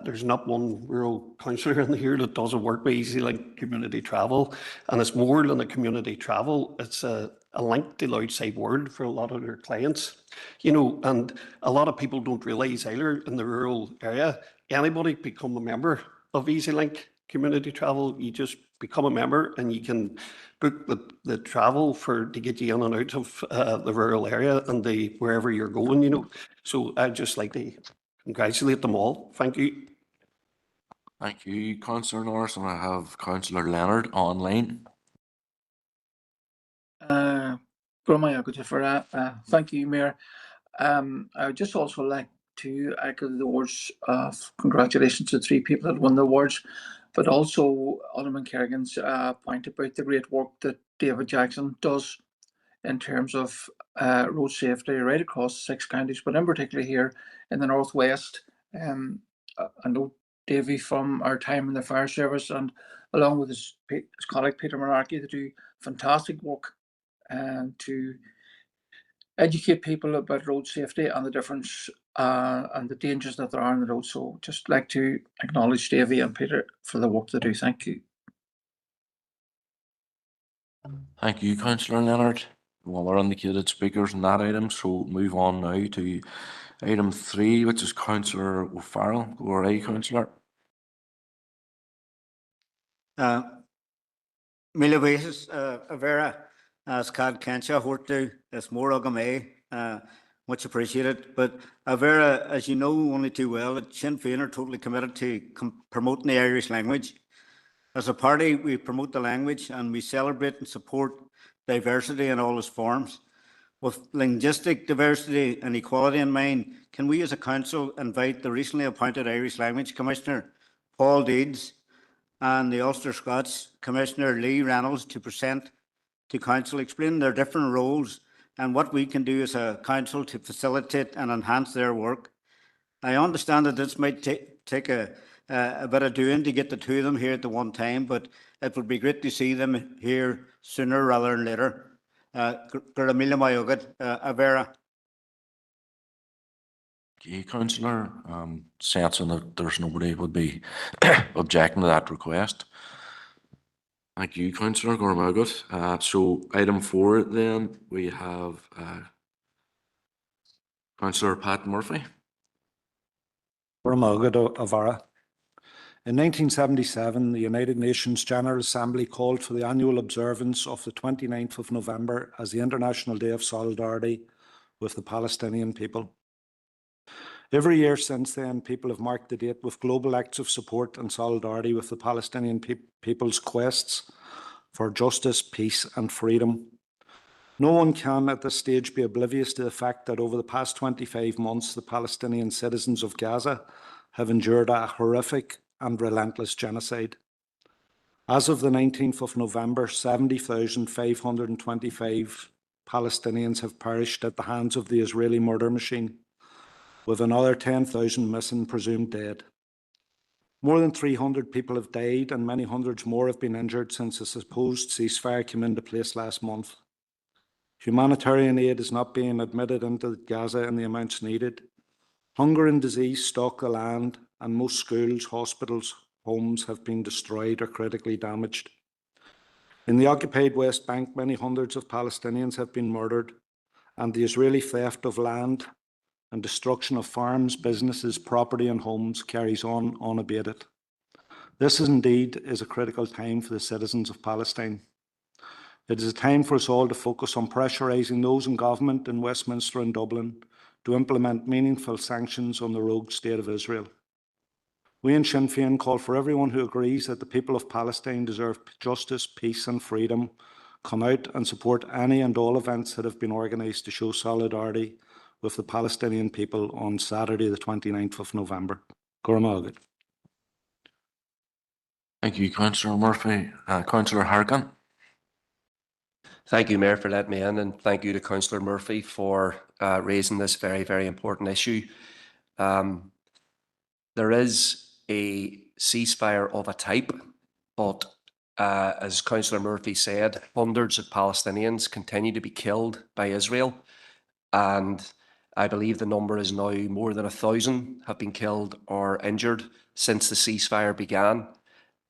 There's not one rural councillor in here that doesn't work with EasyLink Community Travel, and it's more than a community travel. It's a link to the outside world for a lot of their clients, you know, and a lot of people don't realise either in the rural area, anybody become a member of EasyLink community travel. You just become a member and you can book the travel to get you in and out of the rural area and wherever you're going, you know. So I'd just like to congratulate them all. Thank you. Thank you, Councillor Norris, and I have Councillor Leonard online. Thank you, Mayor. I would just also like to echo the words of congratulations to 3 people that won the awards, but also Alderman Kerrigan's point about the great work that David Jackson does in terms of road safety right across 6 counties, but in particular here in the Northwest. I know Davy from our time in the fire service, and along with his colleague Peter Monarchy, they do fantastic work to educate people about road safety and the difference and the dangers that there are on the road. So just like to acknowledge Davy and Peter for the work they do. Thank you. Thank you, Councillor Leonard. Well, we're indicated speakers on that item, so move on now to item 3, which is Councillor O'Farrell. Go ahead, Councillor. Mille veces, Avera, as Cad Kencha, Hortu, as more Ogame, much appreciated. But Avera, as you know only too well, Sinn Féin are totally committed to promoting the Irish language. As a party, we promote the language and we celebrate and support diversity in all its forms. With linguistic diversity and equality in mind, can we as a council invite the recently appointed Irish Language Commissioner, Paul Deeds, and the Ulster Scots Commissioner Lee Reynolds to present to Council, explaining their different roles and what we can do as a Council to facilitate and enhance their work. I understand that this might take a bit of doing to get the 2 of them here at the one time, but it would be great to see them here sooner rather than later. Guramila Mayogat, Avera. Okay, Councillor, sensing that there's nobody would be objecting to that request. Thank you, Councillor Gormagut. So item 4 then, we have Councillor Pat Murphy. Gormagut Avara. In 1977, the United Nations General Assembly called for the annual observance of the 29th of November as the International Day of Solidarity with the Palestinian people. Every year since then, people have marked the date with global acts of support and solidarity with the Palestinian people's quests for justice, peace and freedom. No one can at this stage be oblivious to the fact that over the past 25 months, the Palestinian citizens of Gaza have endured a horrific and relentless genocide. As of the 19th of November, 70,525 Palestinians have perished at the hands of the Israeli murder machine, with another 10,000 missing, presumed dead. More than 300 people have died and many hundreds more have been injured since the supposed ceasefire came into place last month. Humanitarian aid is not being admitted into Gaza in the amounts needed. Hunger and disease stalk the land, and most schools, hospitals, homes have been destroyed or critically damaged. In the occupied West Bank, many hundreds of Palestinians have been murdered, and the Israeli theft of land and destruction of farms, businesses, property and homes carries on unabated. This indeed is a critical time for the citizens of Palestine. It is a time for us all to focus on pressurising those in government in Westminster and Dublin to implement meaningful sanctions on the rogue state of Israel. We in Sinn Féin call for everyone who agrees that the people of Palestine deserve justice, peace and freedom, come out and support any and all events that have been organised to show solidarity with the Palestinian people on Saturday, the 29th of November. Gormagat. Thank you, Councillor Murphy. Councillor Harkin. Thank you, Mayor, for letting me in, and thank you to Councillor Murphy for raising this very, very important issue. There is a ceasefire of a type, but as Councillor Murphy said, hundreds of Palestinians continue to be killed by Israel, and I believe the number is now more than 1,000 have been killed or injured since the ceasefire began,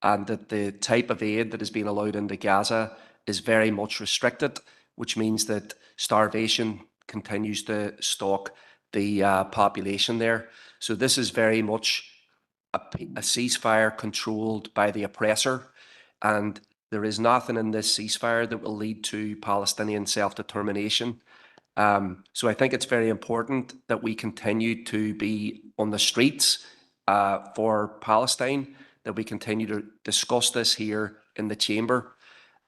and that the type of aid that is being allowed into Gaza is very much restricted, which means that starvation continues to stalk the population there. So this is very much a ceasefire controlled by the oppressor, and there is nothing in this ceasefire that will lead to Palestinian self-determination. So I think it's very important that we continue to be on the streets for Palestine, that we continue to discuss this here in the chamber.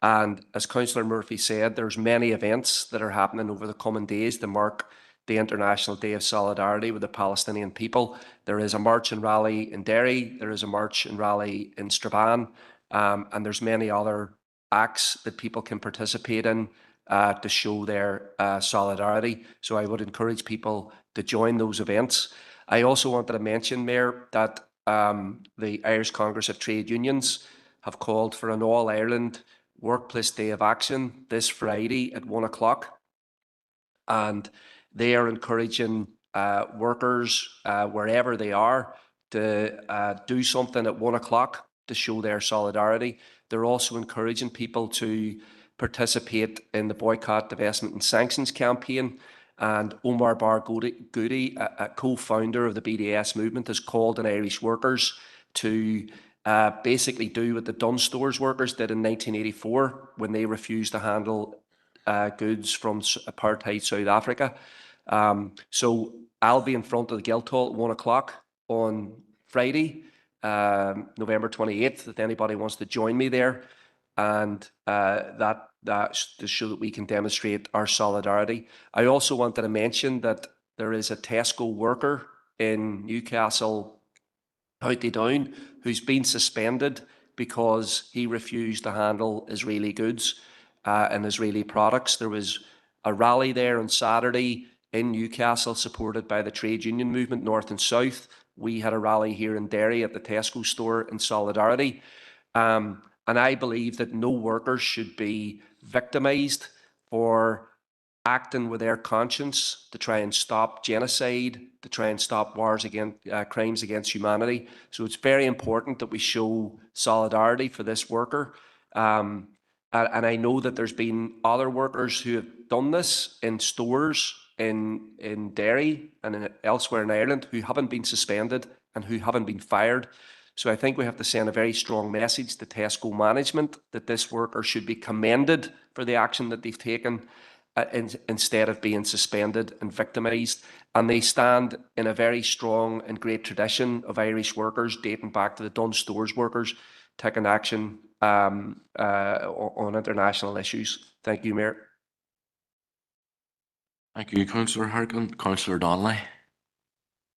And as Councillor Murphy said, there's many events that are happening over the coming days to mark the International Day of Solidarity with the Palestinian people. There is a march and rally in Derry, there is a march and rally in Strabane, and there's many other acts that people can participate in to show their solidarity. So I would encourage people to join those events. I also wanted to mention, Mayor, that the Irish Congress of Trade Unions have called for an all-Ireland Workplace Day of Action this Friday at 1 o'clock. And they are encouraging workers, wherever they are, to do something at 1 o'clock to show their solidarity. They're also encouraging people to participate in the Boycott, Divestment and Sanctions campaign. And Omar Barghouti, a co-founder of the BDS movement, has called on Irish workers to basically do what the Dunn Stores workers did in 1984 when they refused to handle goods from apartheid South Africa. So I'll be in front of the Guildhall at 1 o'clock on Friday, November 28th, if anybody wants to join me there. And that's to show that we can demonstrate our solidarity. I also wanted to mention that there is a Tesco worker in Newcastle, County Down, who's been suspended because he refused to handle Israeli goods and Israeli products. There was a rally there on Saturday in Newcastle supported by the trade union movement, North and South. We had a rally here in Derry at the Tesco store in solidarity. And I believe that no workers should be victimised for acting with their conscience to try and stop genocide, to try and stop wars against crimes against humanity. So it's very important that we show solidarity for this worker. And I know that there's been other workers who have done this in stores in Derry and elsewhere in Ireland who haven't been suspended and who haven't been fired. So I think we have to send a very strong message to Tesco management that this worker should be commended for the action that they've taken instead of being suspended and victimised. And they stand in a very strong and great tradition of Irish workers dating back to the Dunn Stores workers taking action on international issues. Thank you, Mayor. Thank you, Councillor Harkin. Councillor Donnelly.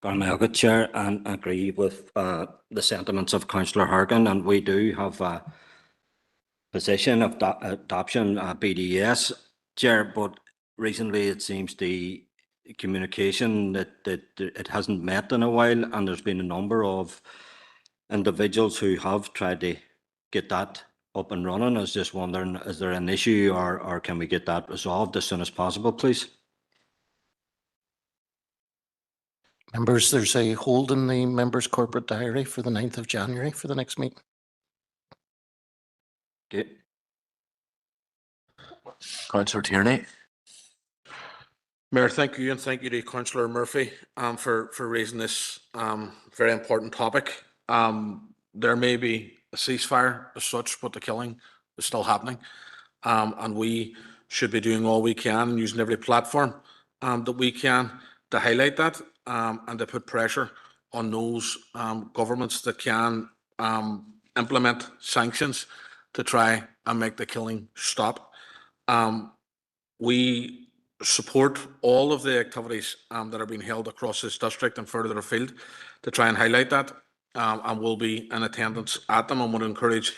Good Chair, and agree with the sentiments of Councillor Harkin, and we do have a position of adoption BDS, Chair, but recently it seems the communication that it hasn't met in a while, and there's been a number of individuals who have tried to get that up and running. I was just wondering, is there an issue or can we get that resolved as soon as possible, please? Members, there's a hold in the members' corporate diary for the 9th of January for the next meeting. Okay. Councillor Tierney. Mayor, thank you, and thank you to Councillor Murphy for raising this very important topic. There may be a ceasefire as such, but the killing is still happening, and we should be doing all we can, using every platform that we can to highlight that and to put pressure on those governments that can implement sanctions to try and make the killing stop. We support all of the activities that are being held across this district and further afield to try and highlight that, and will be in attendance at them, and would encourage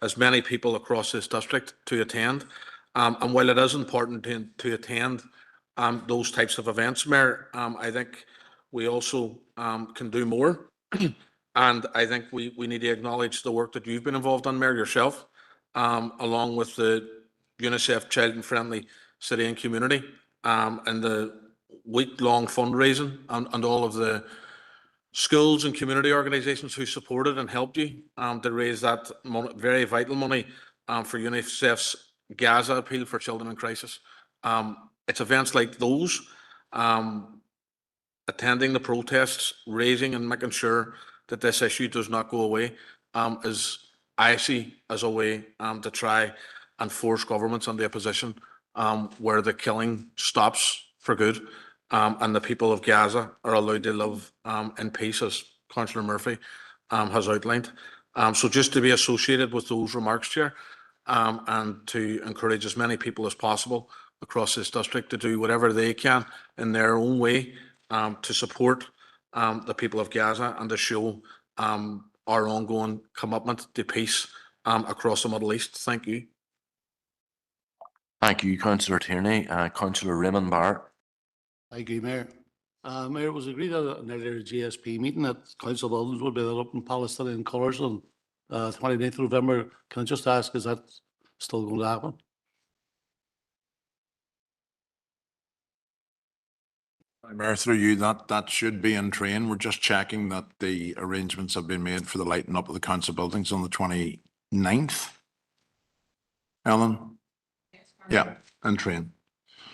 as many people across this district to attend. And while it is important to attend those types of events, Mayor, I think we also can do more. And I think we need to acknowledge the work that you've been involved in, Mayor, yourself, along with the UNICEF Child and Friendly City and Community, and the week-long fundraising and all of the schools and community organisations who supported and helped you to raise that money, very vital money for UNICEF's Gaza appeal for children in crisis. It's events like those, attending the protests, raising and making sure that this issue does not go away, is I see as a way to try and force governments into a position where the killing stops for good, and the people of Gaza are allowed to live in peace, as Councillor Murphy has outlined. So just to be associated with those remarks, Chair, and to encourage as many people as possible across this district to do whatever they can in their own way to support the people of Gaza and to show our ongoing commitment to peace across the Middle East. Thank you. Thank you, Councillor Tierney. Councillor Raymond Barrett. Thank you, Mayor. Mayor, it was agreed at an earlier GSP meeting that council buildings will be lit up in Palestinian colours on 29th of November. Can I just ask, is that still going to happen? Mayor, through you, that should be in train. We're just checking that the arrangements have been made for the lighting up of the council buildings on the 29th. Ellen? Yeah, in train.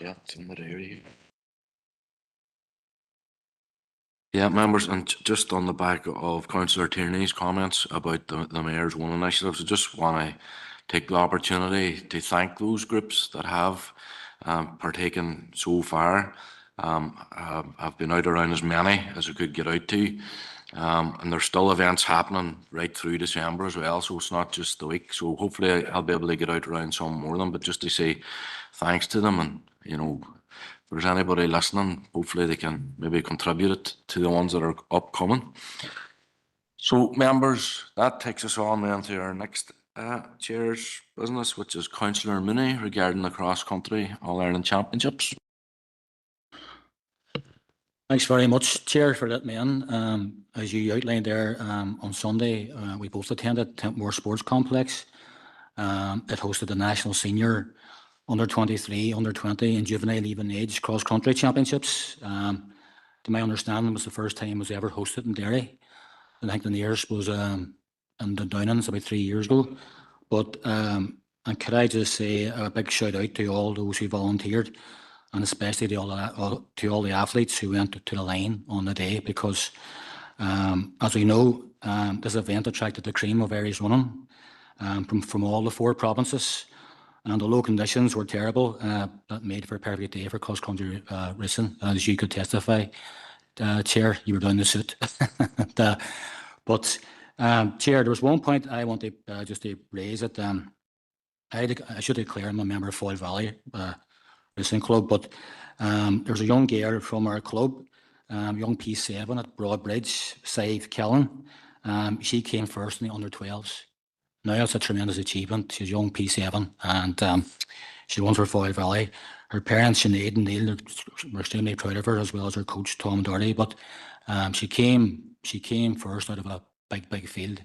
Yeah, it's in the area. Yeah, members, and just on the back of Councillor Tierney's comments about the Mayor's One initiatives, I just want to take the opportunity to thank those groups that have partaken so far. I've been out around as many as I could get out to, and there's still events happening right through December as well, so it's not just the week. So hopefully I'll be able to get out around some more of them, but just to say thanks to them, and you know, if there's anybody listening, hopefully they can maybe contribute it to the ones that are upcoming. So members, that takes us on then to our next chair's business, which is Councillor Mooney regarding the cross-country All-Ireland Championships. Thanks very much, Chair, for letting me in. As you outlined there, on Sunday, we both attended Tempmore Sports Complex. It hosted the National Senior Under-23, Under-20 and Juvenile Even Age Cross-Country Championships. To my understanding, it was the first time it was ever hosted in Derry. I think the nearest was in the Downlands about 3 years ago. But and could I just say a big shout out to all those who volunteered, and especially to all the athletes who went to the line on the day, because as we know, this event attracted the cream of Irish running from all the 4 provinces, and although conditions were terrible, that made for a perfect day for cross-country racing, as you could testify. Chair, you were down the suit. But Chair, there was one point I want to just to raise it. I should declare I'm a member of Foyle Valley Racing Club, but there's a young girl from our club, young P7 at Broadbridge, Saif Kellen. She came first in the under-12s. Now that's a tremendous achievement. She's young P7, and she runs for Foyle Valley. Her parents, Sinead and Neil, were extremely proud of her, as well as her coach, Tom Doherty. But she came first out of a big field,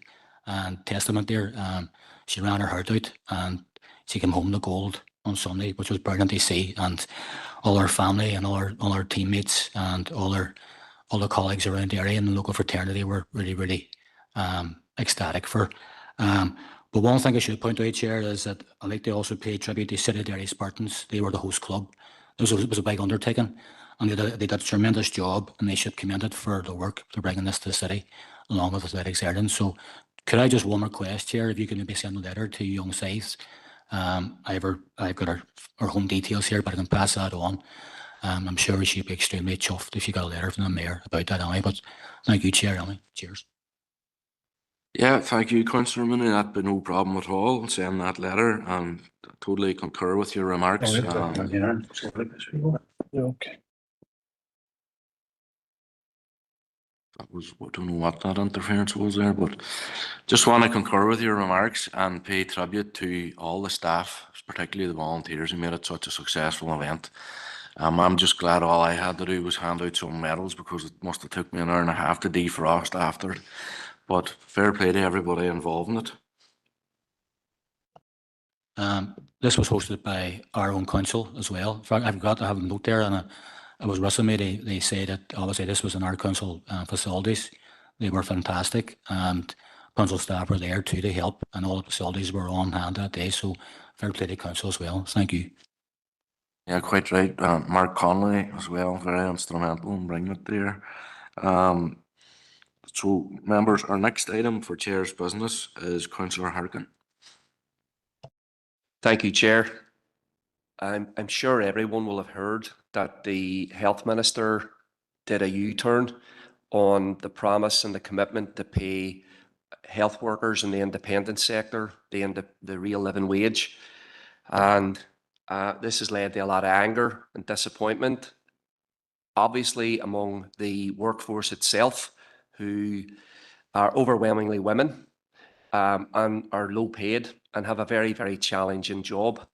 and testament there. She ran her heart out, and she came home with gold on Sunday, which was brilliant to see. And all our family and all our teammates and all the colleagues around the area and the local fraternity were really ecstatic for. But one thing I should point out, Chair, is that I like to also pay tribute to City Derry Spartans. They were the host club. It was a big undertaking, and they did a tremendous job, and they should be commended for the work for bringing this to the city, along with Athletics Ireland. So could I just one request, Chair, if you can maybe send a letter to young Saith. I've got our home details here, but I can pass that on. I'm sure she'd be extremely chuffed if you got a letter from the Mayor about that, anyway. But thank you, Chair, anyway. Cheers. Yeah, thank you, Councillor Mooney. That'd be no problem at all, send that letter, and totally concur with your remarks. Okay. That was, I don't know what that interference was there, but just want to concur with your remarks and pay tribute to all the staff, particularly the volunteers who made it such a successful event. I'm just glad all I had to do was hand out some medals, because it must have took me an hour and a half to defrost after it. But fair play to everybody involved in it. This was hosted by our own council as well. In fact, I've got to have a note there, and it was recently they say that obviously this was in our council facilities. They were fantastic, and council staff were there too to help, and all the facilities were on hand that day. So fair play to council as well. Thank you. Yeah, quite right. Mark Connolly as well, very instrumental in bringing it there. So, members, our next item for Chair's business is Councillor Harkin. Thank you, Chair. I'm sure everyone will have heard that the Health Minister did a U-turn on the promise and the commitment to pay health workers in the independent sector the real living wage. And this has led to a lot of anger and disappointment, obviously among the workforce itself, who are overwhelmingly women and are low paid and have a very, very challenging job.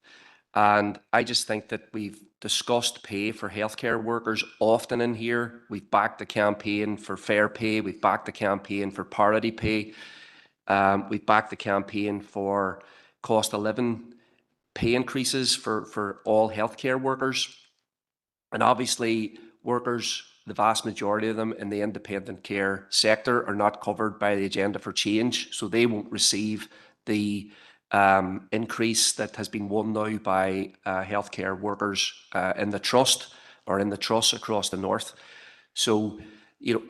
And I just think that we've discussed pay for healthcare workers often in here. We've backed the campaign for fair pay. We've backed the campaign for parity pay. We've backed the campaign for cost of living pay increases for all healthcare workers. And obviously, workers, the vast majority of them in the independent care sector, are not covered by the Agenda for Change, so they won't receive the increase that has been won now by healthcare workers in the trust or in the trusts across the north. So,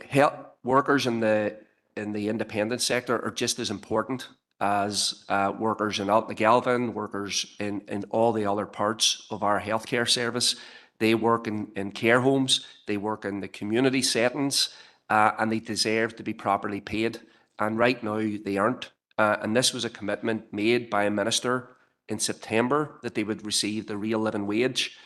health workers in the independent sector are just as important as workers in Altnagalvin, workers in all the other parts of our healthcare service. They work in care homes, they work in the community settings, and they deserve to be properly paid. And right now they aren't. And this was a commitment made by a minister in September that they would receive the real living wage.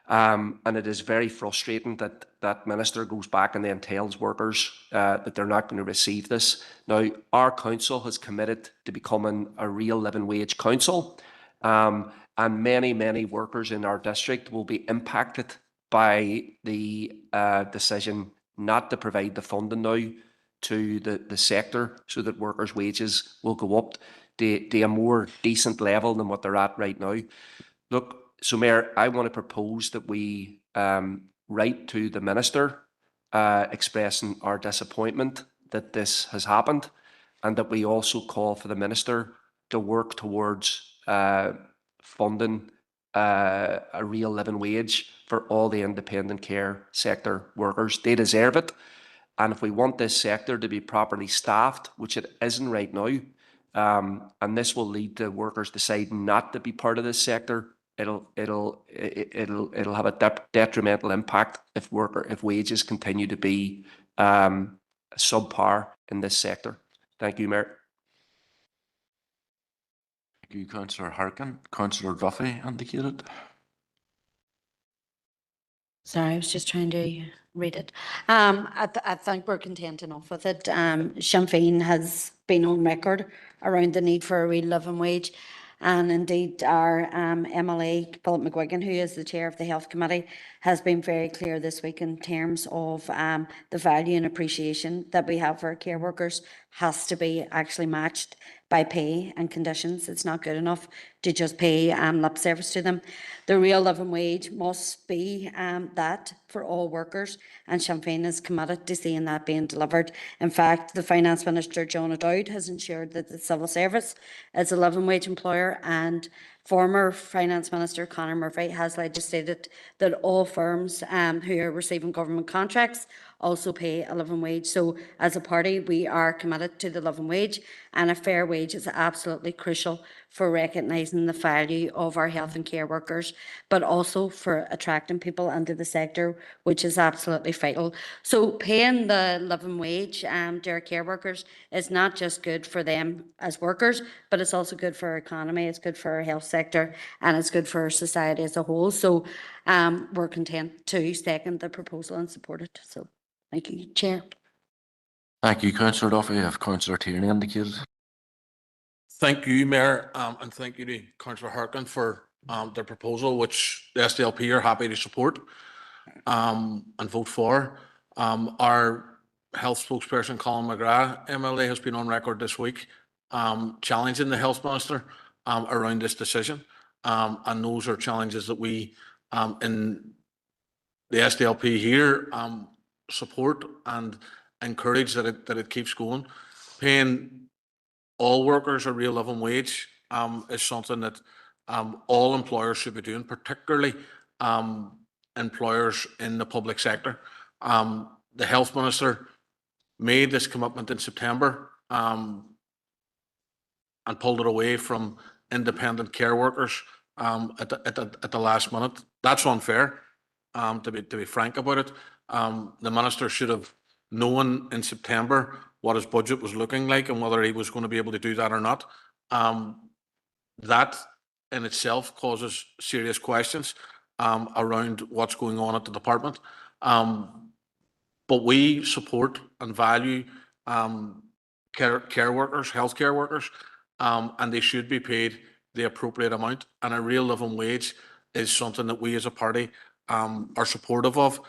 And it is very frustrating that that minister goes back and then tells workers that they're not going to receive this. Now, our council has committed to becoming a real living wage council. And many, many workers in our district will be impacted by the decision not to provide the funding now to the sector so that workers' wages will go up to a more decent level than what they're at right now. Look, so Mayor, I want to propose that we write to the Minister expressing our disappointment that this has happened, and that we also call for the Minister to work towards funding a real living wage for all the independent care sector workers. They deserve it. And if we want this sector to be properly staffed, which it isn't right now, and this will lead to workers deciding not to be part of this sector, it'll have a detrimental impact if wages continue to be subpar in this sector. Thank you, Mayor. Thank you, Councillor Harkin. Councillor Duffy indicated. Sorry, I was just trying to read it. I think we're content enough with it. Sinn Féin has been on record around the need for a real living wage. And indeed, our MLA, Philip McGuigan, who is the chair of the Health Committee, has been very clear this week in terms of the value and appreciation that we have for our care workers has to be actually matched by pay and conditions. It's not good enough to just pay lip service to them. The real living wage must be that for all workers, and Sinn Féin is committed to seeing that being delivered. In fact, the Finance Minister, John O'Dowd, has ensured that the civil service is a living wage employer, and former Finance Minister Conor Murphy has legislated that all firms who are receiving government contracts also pay a living wage. So as a party, we are committed to the living wage, and a fair wage is absolutely crucial for recognising the value of our health and care workers, but also for attracting people into the sector, which is absolutely vital. So paying the living wage to our care workers is not just good for them as workers, but it's also good for our economy, it's good for our health sector, and it's good for our society as a whole. So we're content to second the proposal and support it. So thank you, Chair. Thank you, Councillor Duffy. Have Councillor Tierney indicated. Thank you, Mayor, and thank you to Councillor Harkin for their proposal, which the SDLP are happy to support and vote for. Our health spokesperson, Colin McGrath, MLA, has been on record this week challenging the Health Minister around this decision. And those are challenges that we in the SDLP here support and encourage that it keeps going. Paying all workers a real living wage is something that all employers should be doing, particularly employers in the public sector. The Health Minister made this commitment in September and pulled it away from independent care workers at the last minute. That's unfair, to be frank about it. The minister should have known in September what his budget was looking like and whether he was going to be able to do that or not. That in itself causes serious questions around what's going on at the department. But we support and value care workers, healthcare workers, and they should be paid the appropriate amount. And a real living wage is something that we as a party are supportive of.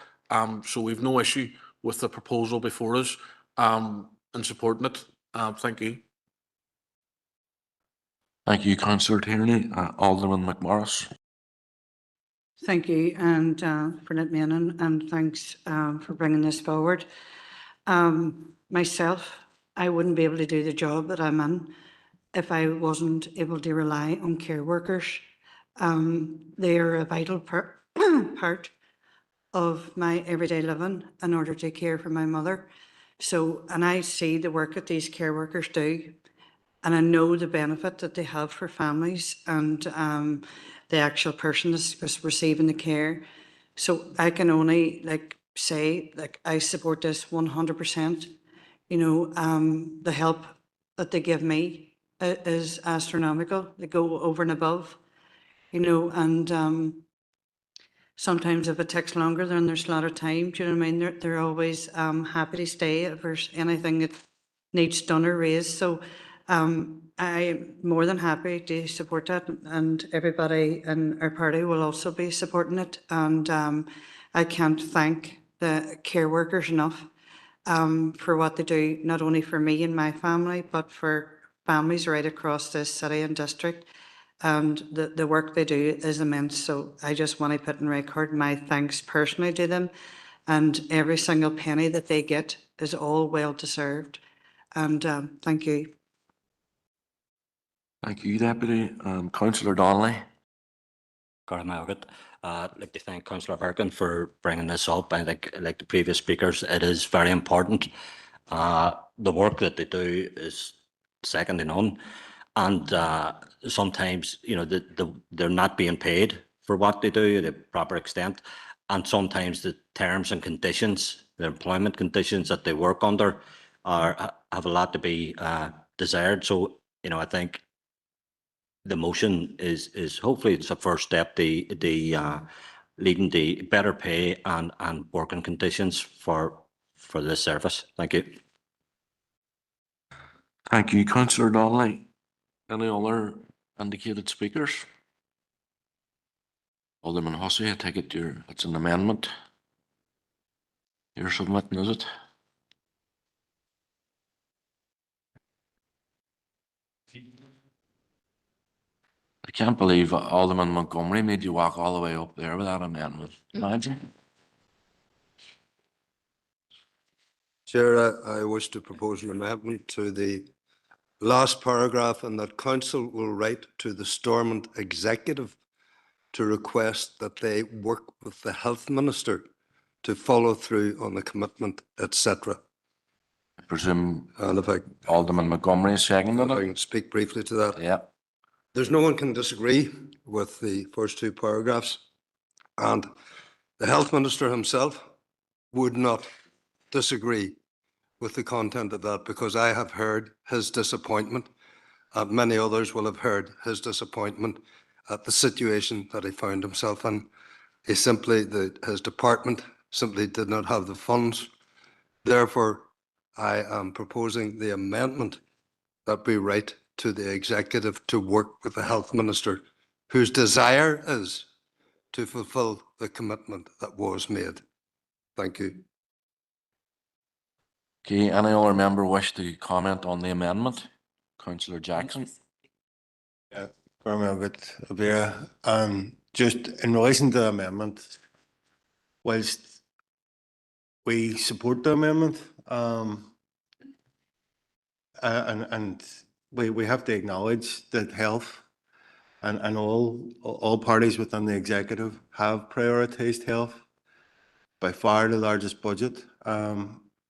So we've no issue with the proposal before us and supporting it. Thank you. Thank you, Councillor Tierney. Alderman McMorris. Thank you, and Bernard Menon, and thanks for bringing this forward. Myself, I wouldn't be able to do the job that I'm in if I wasn't able to rely on care workers. They are a vital part of my everyday living in order to care for my mother. So, and I see the work that these care workers do, and I know the benefit that they have for families and the actual person that's receiving the care. So I can only say I support this 100%. You know, the help that they give me is astronomical. They go over and above, you know, and sometimes if it takes longer, then there's a lot of time. Do you know what I mean? They're always happy to stay if there's anything that needs done or raised. So I'm more than happy to support that, and everybody in our party will also be supporting it. And I can't thank the care workers enough for what they do, not only for me and my family, but for families right across this city and district. And the work they do is immense. So I just want to put in record my thanks personally to them. And every single penny that they get is all well deserved. And thank you. Thank you, Deputy. Councillor Donnelly. I'd like to thank Councillor Birkin for bringing this up. I think, like the previous speakers, it is very important. The work that they do is second to none. And sometimes, you know, they're not being paid for what they do to the proper extent. And sometimes the terms and conditions, the employment conditions that they work under have a lot to be desired. So, you know, I think the motion is hopefully it's a first step, leading to better pay and working conditions for this service. Thank you. Thank you, Councillor Donnelly. Any other indicated speakers? Alderman Hussey, I take it it's an amendment you're submitting, is it? I can't believe Alderman Montgomery made you walk all the way up there without amendment. Imagine. Chair, I wish to propose an amendment to the last paragraph, and that council will write to the Stormont executive to request that they work with the health minister to follow through on the commitment, etc. I presume and if I, Alderman Montgomery is seconding if I it. can speak briefly to that. Yeah. There's no one can disagree with the first two paragraphs, and the health minister himself would not disagree with the content of that, because I have heard his disappointment, and many others will have heard his disappointment at the situation that he found himself in. His department simply did not have the funds. Therefore, I am proposing the amendment that we write to the executive to work with the health minister, whose desire is to fulfil the commitment that was made. Thank you. Okay, any other member wish to comment on the amendment? Councillor Jackson. Yeah, just in relation to the amendment, whilst we support the amendment, and we have to acknowledge that health and all parties within the executive have prioritised health by far the largest budget.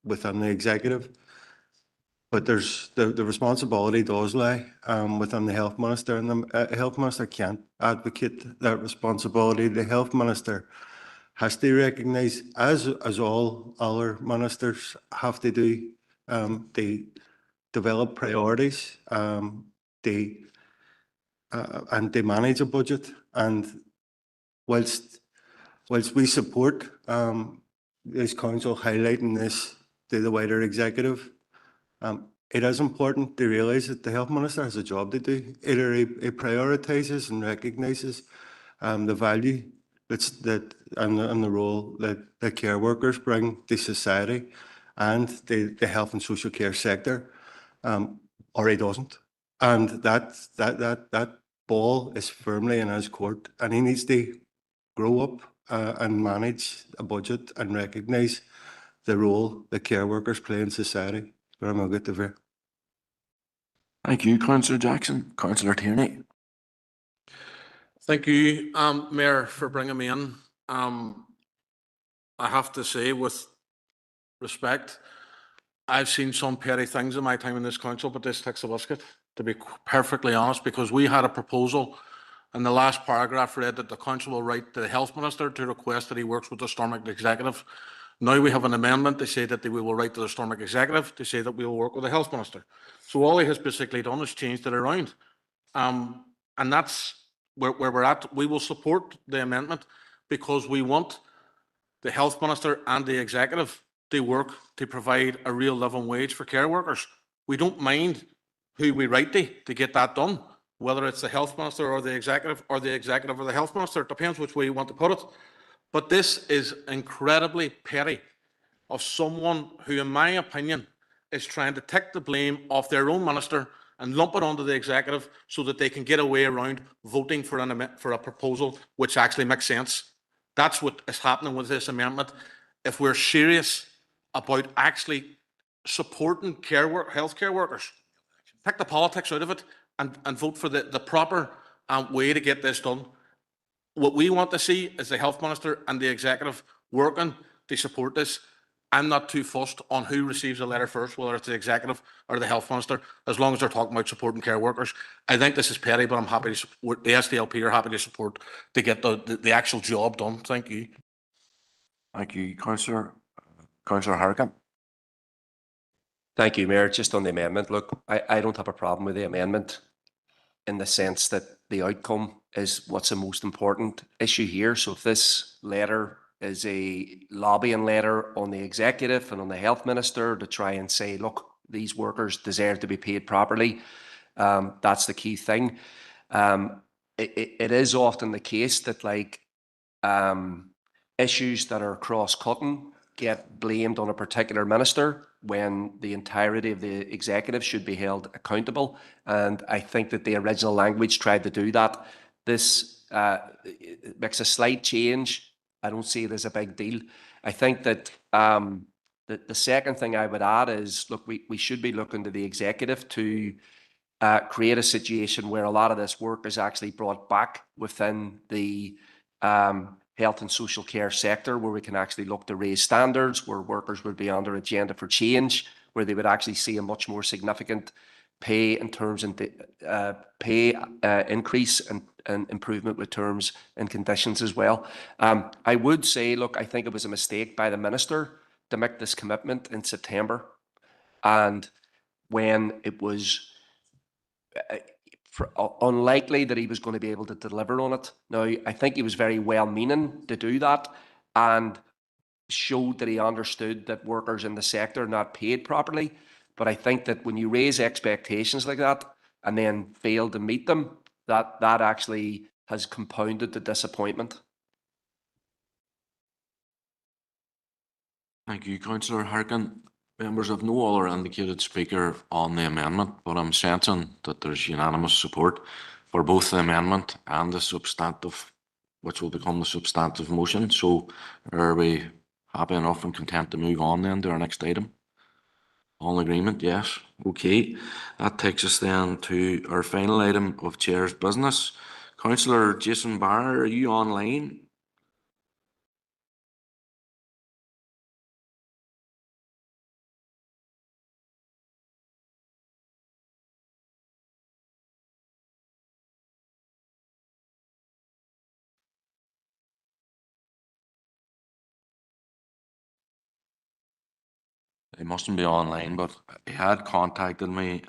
within the executive. But there's the responsibility does lie within the health minister, and the health minister can't advocate that responsibility. The health minister has to recognise, as all other ministers have to do, they develop priorities, they and they manage a budget. And whilst we support this council highlighting this to the wider executive, it is important to realise that the health minister has a job to do. Either he prioritises and recognises the value and the role that care workers bring to society and the health and social care sector, or he doesn't. And that ball is firmly in his court, and he needs to grow up and manage a budget and recognise the role that care workers play in society. But I'm a good to ver. Thank you, Councillor Jackson. Councillor Tierney. Thank you, Mayor, for bringing me in. I have to say, with respect, I've seen some petty things in my time in this council, but this takes a biscuit, to be perfectly honest, because we had a proposal and the last paragraph read that the council will write to the health minister to request that he works with the Stormont executive. Now we have an amendment to say that we will write to the Stormont executive to say that we will work with the health minister. So all he has basically done is changed it around. And that's where we're at. We will support the amendment because we want the health minister and the executive to work to provide a real living wage for care workers. We don't mind who we write to get that done, whether it's the health minister or the executive or the health minister. It depends which way you want to put it. But this is incredibly petty of someone who, in my opinion, is trying to take the blame off their own minister and lump it onto the executive so that they can get away around voting for a proposal which actually makes sense. That's what is happening with this amendment. If we're serious about actually supporting healthcare workers, take the politics out of it and vote for the proper way to get this done. What we want to see is the health minister and the executive working to support this. I'm not too fussed on who receives a letter first, whether it's the executive or the health minister, as long as they're talking about supporting care workers. I think this is petty, but I'm happy to support, the SDLP are happy to support to get the actual job done. Thank you. Thank you, Councillor Harkin. Thank you, Mayor. Just on the amendment, look, I don't have a problem with the amendment in the sense that the outcome is what's the most important issue here. So if this letter is a lobbying letter on the executive and on the health minister to try and say, look, these workers deserve to be paid properly, that's the key thing. It is often the case that issues that are cross-cutting get blamed on a particular minister when the entirety of the executive should be held accountable. And I think that the original language tried to do that. This makes a slight change. I don't see it as a big deal. I think that the second thing I would add is, look, we should be looking to the executive to create a situation where a lot of this work is actually brought back within the health and social care sector, where we can actually look to raise standards, where workers would be under agenda for change, where they would actually see a much more significant pay in terms of the pay increase and improvement with terms and conditions as well. I would say, look, I think it was a mistake by the minister to make this commitment in September, and when it was unlikely that he was going to be able to deliver on it. Now, I think he was very well-meaning to do that and showed that he understood that workers in the sector are not paid properly. But I think that when you raise expectations like that and then fail to meet them, that actually has compounded the disappointment. Thank you, Councillor Harkin. Members have no other indicated speaker on the amendment, but I'm sensing that there's unanimous support for both the amendment and the substantive, which will become the substantive motion. So are we happy enough and content to move on then to our next item? All in agreement? Yes. Okay. That takes us then to our final item of Chair's business. Councillor Jason Barr, are you online? he mustn't be online, but he had contacted me.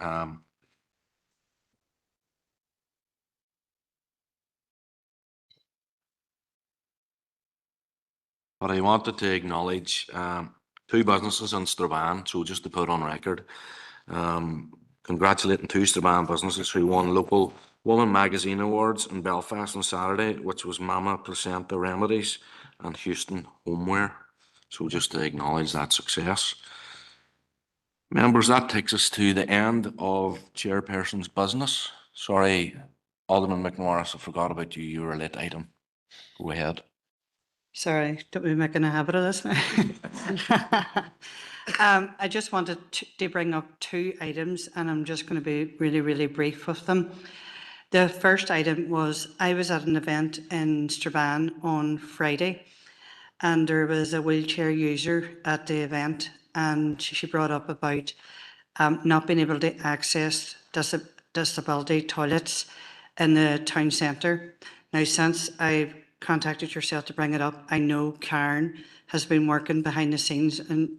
But I wanted to acknowledge two businesses in Strabane, so just to put on record, congratulating two Strabane businesses who won local Woman Magazine Awards in Belfast on Saturday, which was Mama Placenta Remedies and Houston Homeware. So just to acknowledge that success. Members, that takes us to the end of Chairperson's business. Sorry, Alderman McMorris, I forgot about you. You were a late item. Go ahead. Sorry, don't be making a habit of this now. I just wanted to bring up two items, and I'm just going to be really, really brief with them. The first item was I was at an event in Strabane on Friday, and there was a wheelchair user at the event, and she brought up about not being able to access disability toilets in the town centre. Now, since I've contacted yourself to bring it up, I know Karen has been working behind the scenes in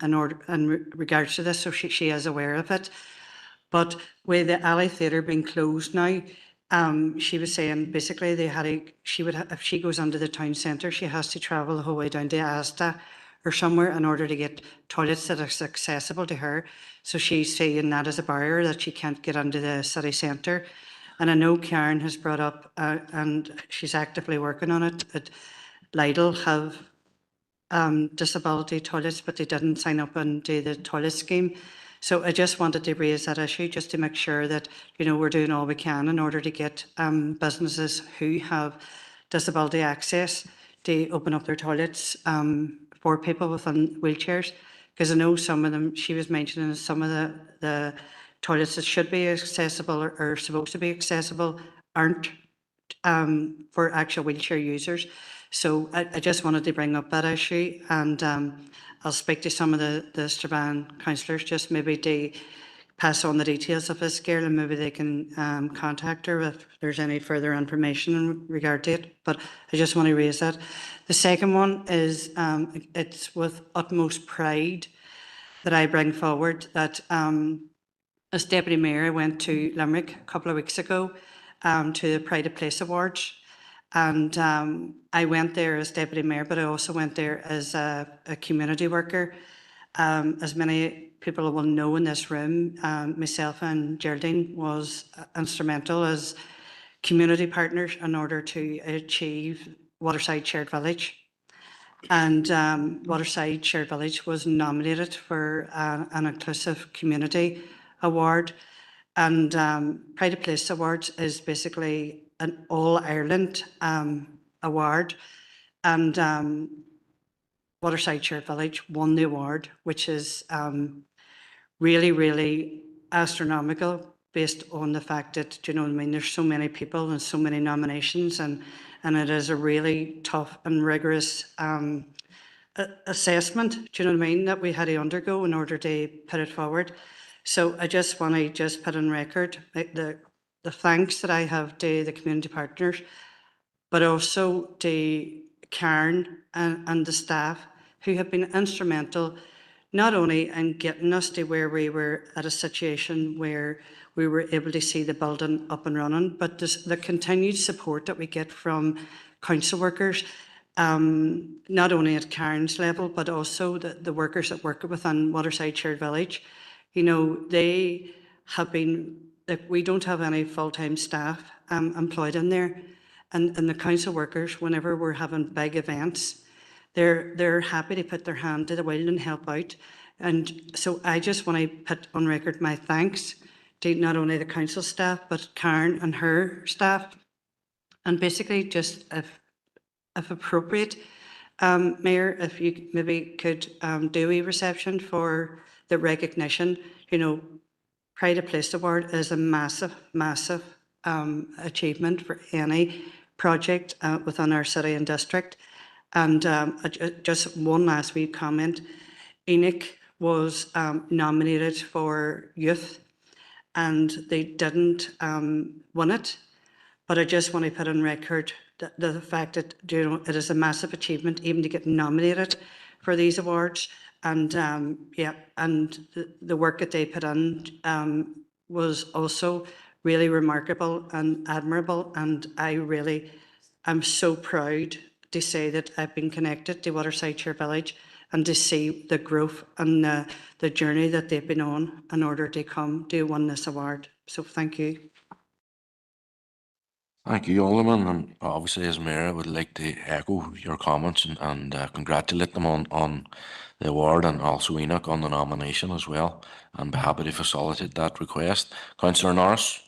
regards to this, so she is aware of it. But with the Alley Theatre being closed now, she was saying basically if she goes under the town centre, she has to travel the whole way down to Asda or somewhere in order to get toilets that are accessible to her. So she's saying that as a barrier that she can't get into the city centre. And I know Karen has brought up, and she's actively working on it, that Lidl have disability toilets, but they didn't sign up into the toilet scheme. So I just wanted to raise that issue just to make sure that, you know, we're doing all we can in order to get businesses who have disability access to open up their toilets for people within wheelchairs. Because I know some of them, she was mentioning some of the toilets that should be accessible or are supposed to be accessible aren't for actual wheelchair users. So I just wanted to bring up that issue, and I'll speak to some of the Strabane councillors just maybe to pass on the details of this girl, and maybe they can contact her if there's any further information in regard to it. But I just want to raise that. The second one is it's with utmost pride that I bring forward that as Deputy Mayor, I went to Limerick a couple of weeks ago to the Pride of Place Awards. And I went there as Deputy Mayor, but I also went there as a community worker. As many people will know in this room, myself and Geraldine was instrumental as community partners in order to achieve Waterside Shared Village. And Waterside Shared Village was nominated for an Inclusive Community Award. And Pride of Place Awards is basically an all-Ireland award. And Waterside Shared Village won the award, which is really, really astronomical based on the fact that, you know what I mean, there's so many people and so many nominations, and it is a really tough and rigorous assessment, do you know what I mean, that we had to undergo in order to put it forward. So I just want to put on record the thanks that I have to the community partners, but also to Karen and the staff who have been instrumental not only in getting us to where we were at a situation where we were able to see the building up and running, but the continued support that we get from council workers, not only at Karen's level, but also the workers that work within Waterside Shared Village. You know, they have been, like, we don't have any full-time staff employed in there. And the council workers, whenever we're having big events, they're happy to put their hand to the wheel and help out. And so I just want to put on record my thanks to not only the council staff, but Karen and her staff. And basically just if appropriate, Mayor, if you maybe could do a reception for the recognition. You know, Pride of Place Award is a massive, massive achievement for any project within our city and district. And just one last wee comment. Enoch was nominated for youth and they didn't win it. But I just want to put on record the fact that, you know, it is a massive achievement even to get nominated for these awards. And yeah, and the work that they put in was also really remarkable and admirable. And I'm so proud to say that I've been connected to Watersideshire Village and to see the growth and the journey that they've been on in order to come to win this award. So thank you. Thank you, Alderman, and obviously as Mayor, I would like to echo your comments and congratulate them on the award, and also Enoch on the nomination as well, and be happy to facilitate that request. Councillor Norris.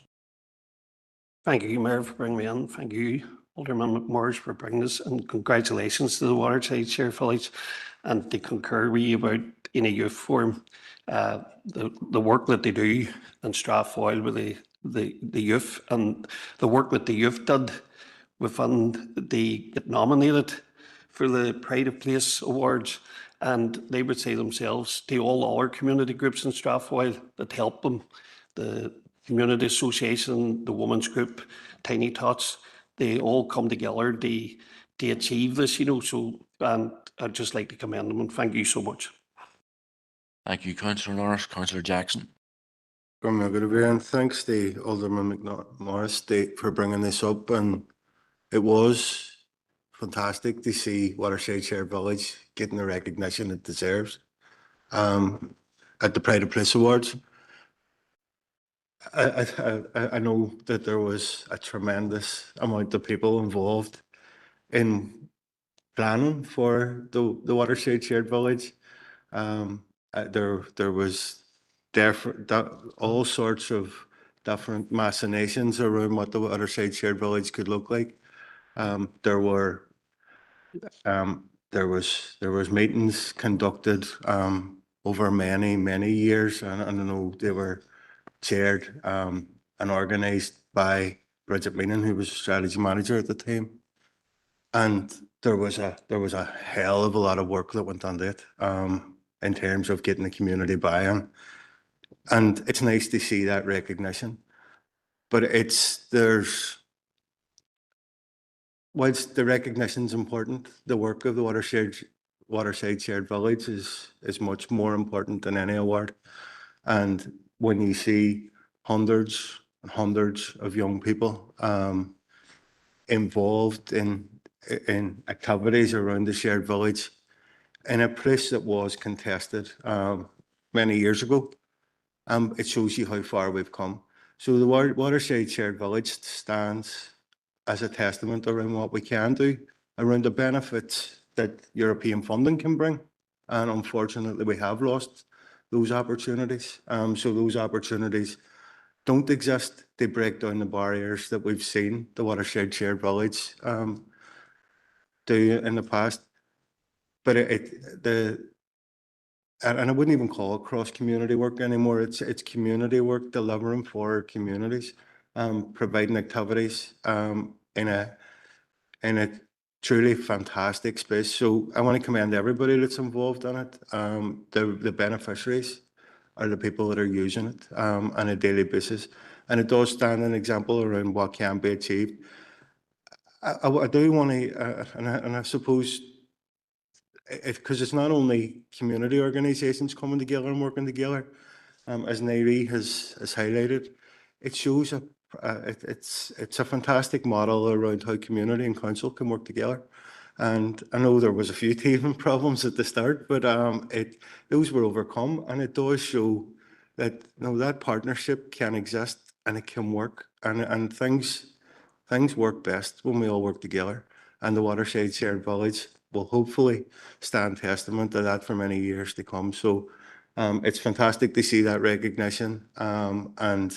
Thank you, Mayor, for bringing me in. Thank you, Alderman McMorris, for bringing us, and congratulations to the Watersideshire Village, and to concur with you about in a youth forum, the work that they do in Strathfoyle with the youth, and the work that the youth did within the get nominated for the Pride of Place Awards. And they would say themselves to all other community groups in Strathfoyle that help them, the Community Association, the Women's Group, Tiny Tots, they all come together to achieve this, you know. So I'd just like to commend them and thank you so much. Thank you, Councillor Norris. Councillor Jackson. And thanks to Alderman McMorris for bringing this up. And it was fantastic to see Watersideshire Village getting the recognition it deserves at the Pride of Place Awards. I know that there was a tremendous amount of people involved in planning for the Watersideshire Village. There was all sorts of different machinations around what the Watersideshire Village could look like. There was meetings conducted over many years, and I know they were chaired and organised by Bridget Meenan, who was strategy manager at the time. And there was a hell of a lot of work that went on it in terms of getting the community buy-in. And it's nice to see that recognition. But whilst the recognition's important, the work of the Watersideshire Village is much more important than any award. And when you see hundreds and hundreds of young people involved in activities around the shared village in a place that was contested many years ago, it shows you how far we've come. So the Watersideshire Village stands as a testament around what we can do, around the benefits that European funding can bring. And unfortunately, we have lost those opportunities. So those opportunities don't exist to break down the barriers that we've seen the Watersideshire Village do in the past. But and I wouldn't even call it cross-community work anymore. It's community work, delivering for communities, providing activities in a truly fantastic space. So I want to commend everybody that's involved in it. The beneficiaries are the people that are using it on a daily basis. And it does stand an example around what can be achieved. I do want to, and I suppose, because it's not only community organisations coming together and working together, as Nairi has highlighted, it shows it's a fantastic model around how community and council can work together. And I know there was a few teething problems at the start, but those were overcome, and it does show that that partnership can exist and it can work, and things work best when we all work together. And the Watersideshire Village will hopefully stand testament to that for many years to come. So it's fantastic to see that recognition, and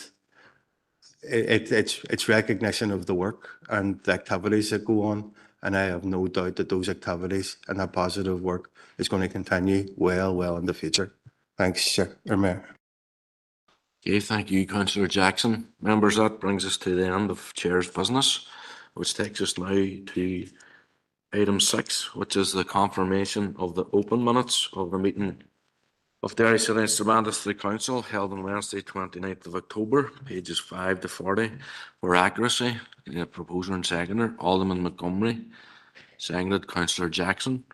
it's recognition of the work and the activities that go on. And I have no doubt that those activities and that positive work is going to continue well in the future. Thanks, Chair, Mayor. Okay, thank you, Councillor Jackson. Members, that brings us to the end of Chair's business, which takes us now to item 6, which is the confirmation of the open minutes of the meeting of Derry City and Strabane City Council held on Wednesday, 29th of October, pages 5 to 40. For accuracy, the proposer and seconder, Alderman Montgomery, seconded Councillor Jackson.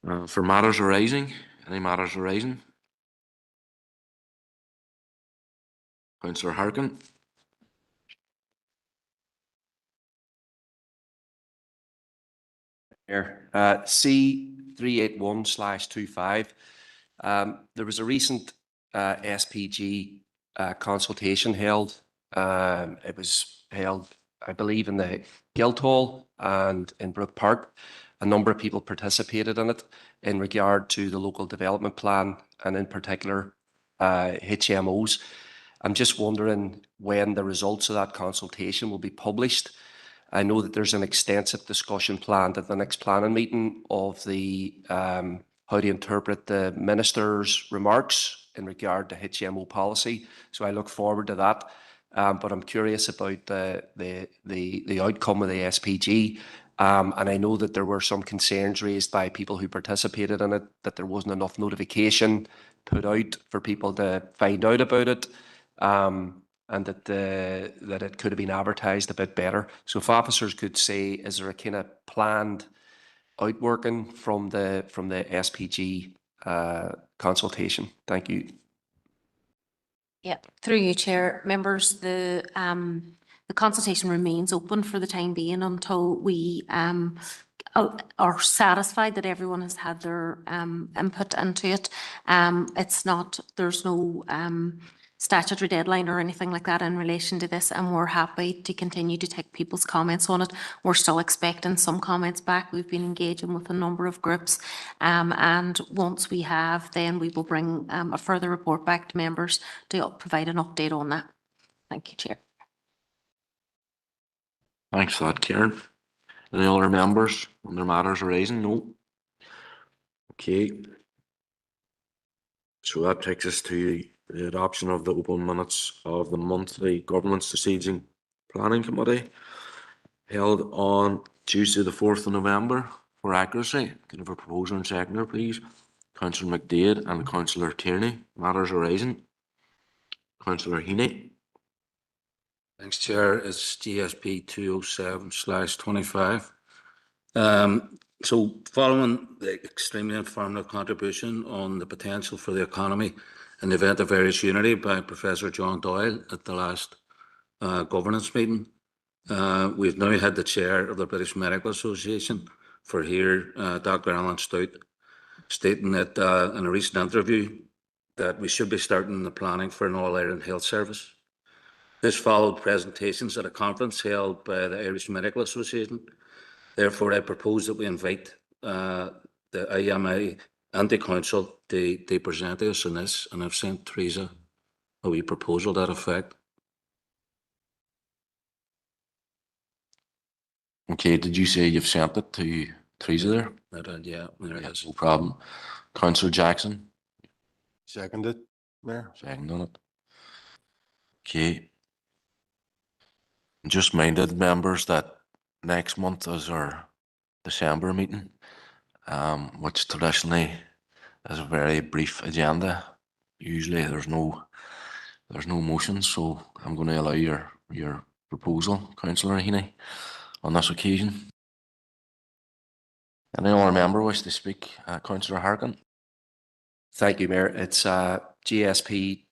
For matters arising, any matters arising? Councillor Harkin. C 381/25. There was a recent SPG consultation held. It was held, I believe, in the Guildhall and in Brook Park. A number of people participated in it in regard to the local development plan and in particular HMOs. I'm just wondering when the results of that consultation will be published. I know that there's an extensive discussion planned at the next planning meeting of the how to interpret the minister's remarks in regard to HMO policy. So I look forward to that. But I'm curious about the outcome of the SPG. And I know that there were some concerns raised by people who participated in it, that there wasn't enough notification put out for people to find out about it. And that it could have been advertised a bit better. So if officers could say, is there a kind of planned outworking from the SPG consultation? Thank you. Yeah, through you, Chair. Members, the consultation remains open for the time being until we are satisfied that everyone has had their input into it. It's not, there's no statutory deadline or anything like that in relation to this, and we're happy to continue to take people's comments on it. We're still expecting some comments back. We've been engaging with a number of groups, and once we have, then we will bring a further report back to members to provide an update on that. Thank you, Chair. Thanks for that, Karen. Any other members on their matters arising? No. Okay. So that takes us to the adoption of the open minutes of the monthly Governance Decision Planning Committee held on Tuesday the 4th of November. For accuracy, can I have a proposer and seconder, please? Councillor McDade and Councillor Tierney. Matters arising. Councillor Heaney. Thanks, Chair. It's GSP 207/25. So following the extremely informative contribution on the potential for the economy in the event of Irish unity by Professor John Doyle at the last governance meeting, we've now had the chair of the British Medical Association for here, Dr. Alan Stout, stating that in a recent interview that we should be starting the planning for an All-Ireland Health Service. This followed presentations at a conference held by the Irish Medical Association. Therefore, I propose that we invite the IMI and the Council to present us on this, and I've sent Teresa a wee proposal to that effect. Okay, did you say you've sent it to Teresa there? I did, yeah, there it is. No problem. Councillor Jackson? Seconded, Mayor. Seconded it. Okay. Just minded members that next month is our December meeting, which traditionally is a very brief agenda. Usually there's no motion, so I'm going to allow your proposal, Councillor Heaney, on this occasion. Any other member wish to speak? Councillor Harkin. Thank you, Mayor. It's GSP.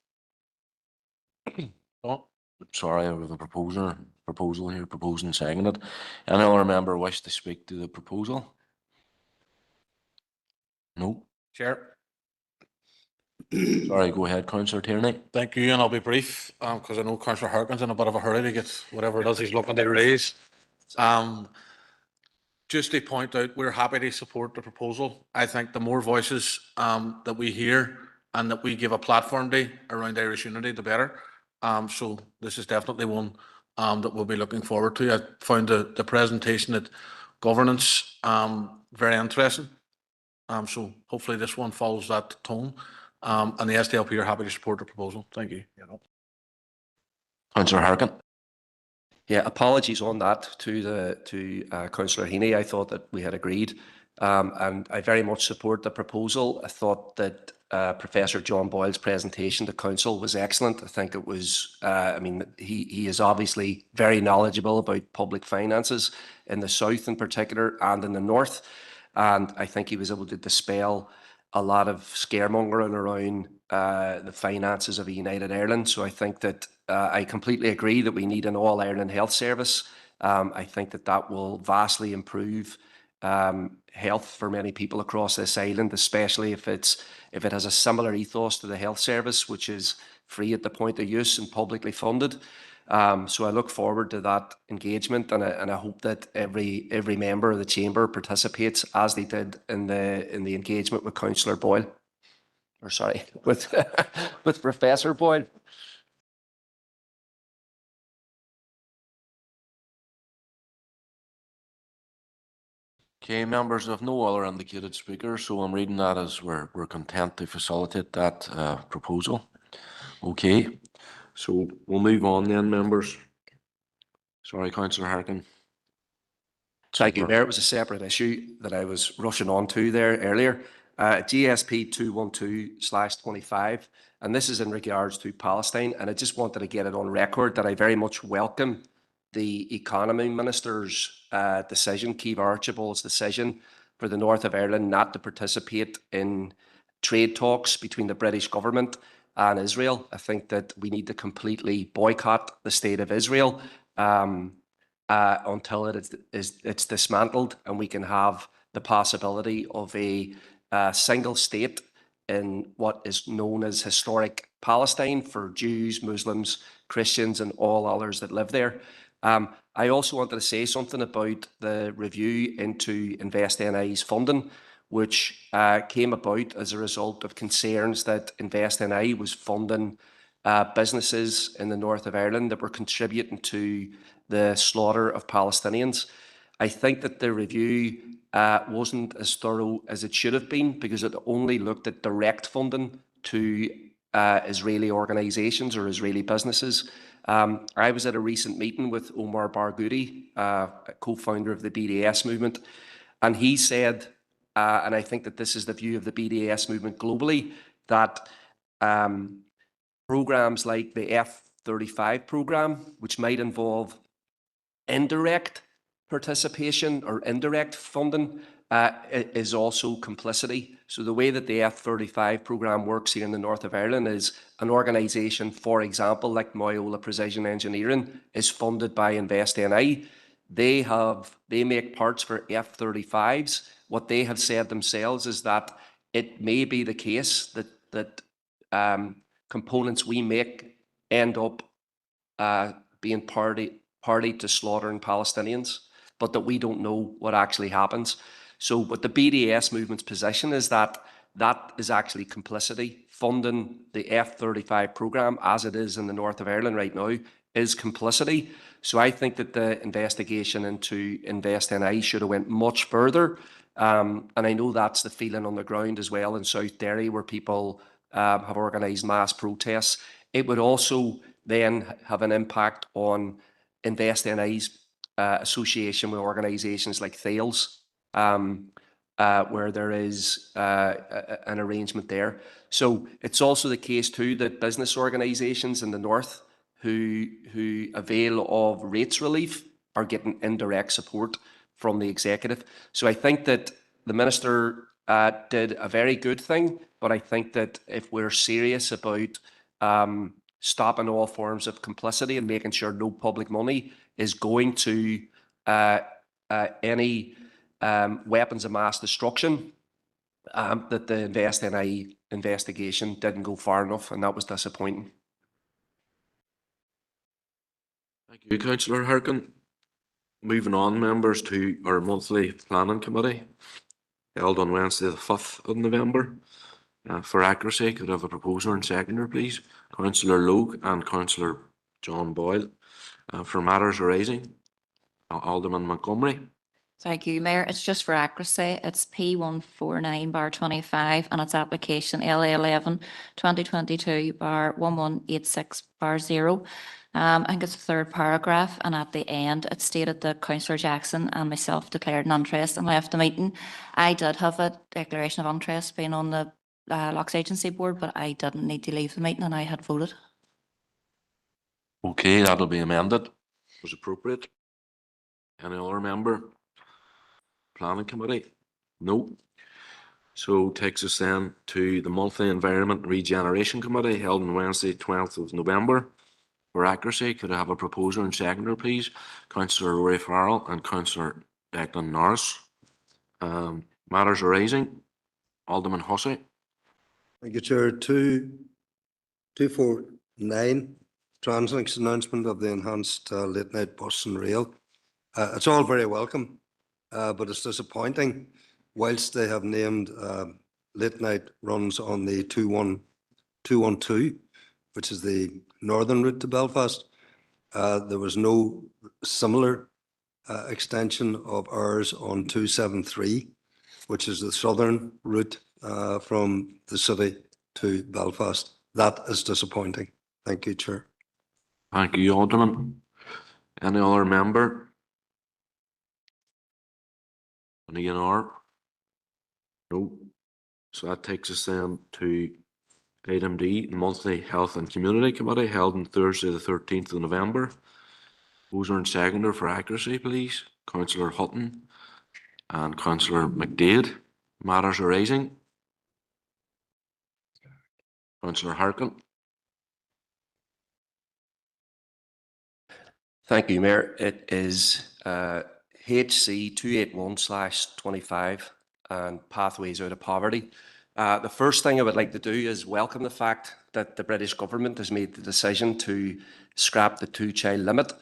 Oh, sorry, I have a proposal here, proposing and seconded. Any other member wish to speak to the proposal? No. Chair. Sorry, go ahead, Councillor Tierney. Thank you, and I'll be brief because I know Councillor Harkin's in a bit of a hurry to get whatever it is he's looking to raise. Just to point out, we're happy to support the proposal. I think the more voices that we hear and that we give a platform to around Irish unity, the better. So this is definitely one that we'll be looking forward to. I found the presentation at governance very interesting. So hopefully this one follows that tone. And the SDLP are happy to support the proposal. Thank you. Councillor Harkin. Yeah, apologies on that to Councillor Heaney. I thought that we had agreed, and I very much support the proposal. I thought that Professor John Boyle's presentation to Council was excellent. I think it was, I mean, he is obviously very knowledgeable about public finances in the South in particular and in the North. And I think he was able to dispel a lot of scaremongering around the finances of a United Ireland. So I think that I completely agree that we need an all-Ireland health service. I think that that will vastly improve health for many people across this island, especially if it has a similar ethos to the health service, which is free at the point of use and publicly funded. So I look forward to that engagement, and I hope that every member of the chamber participates as they did in the engagement with Councillor Boyle, or sorry, with with Professor Boyle. Okay, members, of no other indicated speakers, so I'm reading that as we're content to facilitate that proposal. Okay, so we'll move on then, members. Sorry, Councillor Harkin. Thank you, Mayor. It was a separate issue that I was rushing on to there earlier. GSP 212/25, and this is in regards to Palestine, and I just wanted to get it on record that I very much welcome the Economy Minister's decision, Keith Archibald's decision for the North of Ireland not to participate in trade talks between the British government and Israel. I think that we need to completely boycott the state of Israel until it's dismantled, and we can have the possibility of a single state in what is known as historic Palestine for Jews, Muslims, Christians, and all others that live there. I also wanted to say something about the review into InvestNI's funding, which came about as a result of concerns that InvestNI was funding businesses in the north of Ireland that were contributing to the slaughter of Palestinians. I think that the review wasn't as thorough as it should have been, because it only looked at direct funding to Israeli organisations or Israeli businesses. I was at a recent meeting with Omar Barghouti, a co-founder of the BDS movement, and he said, and I think that this is the view of the BDS movement globally, that programs like the F-35 program, which might involve indirect participation or indirect funding, is also complicity. So the way that the F-35 program works here in the north of Ireland is an organisation, for example, like Moyola Precision Engineering, is funded by InvestNI. They make parts for F-35s. What they have said themselves is that it may be the case that components we make end up being party to slaughtering Palestinians, but that we don't know what actually happens. So, but the BDS movement's position is that that is actually complicity. Funding the F-35 program, as it is in the north of Ireland right now, is complicity. So I think that the investigation into InvestNI should have went much further. And I know that's the feeling on the ground as well in South Derry, where people have organised mass protests. It would also then have an impact on InvestNI's association with organisations like Thales, where there is an arrangement there. So it's also the case too that business organisations in the north who avail of rates relief are getting indirect support from the executive. So I think that the minister did a very good thing, but I think that if we're serious about stopping all forms of complicity and making sure no public money is going to any weapons of mass destruction, that the InvestNI investigation didn't go far enough, and that was disappointing. Thank you, Councillor Harkin. Moving on, members, to our monthly planning committee, held on Wednesday the 5th of November. For accuracy, could I have a proposer and seconder, please? Councillor Logue and Councillor John Boyle. For matters arising, Alderman Montgomery. Thank you, Mayor. It's just for accuracy. It's P149/25 and it's application LA11 2022/1186/0. I think it's the third paragraph, and at the end it stated that Councillor Jackson and myself declared an interest and left the meeting. I did have a declaration of interest being on the Locks Agency Board, but I didn't need to leave the meeting and I had voted. Okay, that'll be amended as appropriate. Any other member? Planning committee. No. So takes us then to the monthly Environment Regeneration Committee held on Wednesday, 12th of November. For accuracy, could I have a proposer and seconder, please? Councillor Rory Farrell and Councillor Declan Norris. Matters arising. Alderman Hussey. Thank you, Chair. 249, Translink's announcement of the enhanced late night bus and rail. It's all very welcome, but it's disappointing. Whilst they have named late night runs on the 212, which is the northern route to Belfast, there was no similar extension of hours on 273, which is the southern route from the city to Belfast. That is disappointing. Thank you, Chair. Thank you, Alderman. Any other member? Any NR? No. So that takes us then to item D, Monthly Health and Community Committee held on Thursday the 13th of November. Proposer and seconder for accuracy, please. Councillor Hutton and Councillor McDade. Matters arising. Councillor Harkin. Thank you, Mayor. It is HC 281/25 and Pathways Out of Poverty. The first thing I would like to do is welcome the fact that the British government has made the decision to scrap the 2-child limit.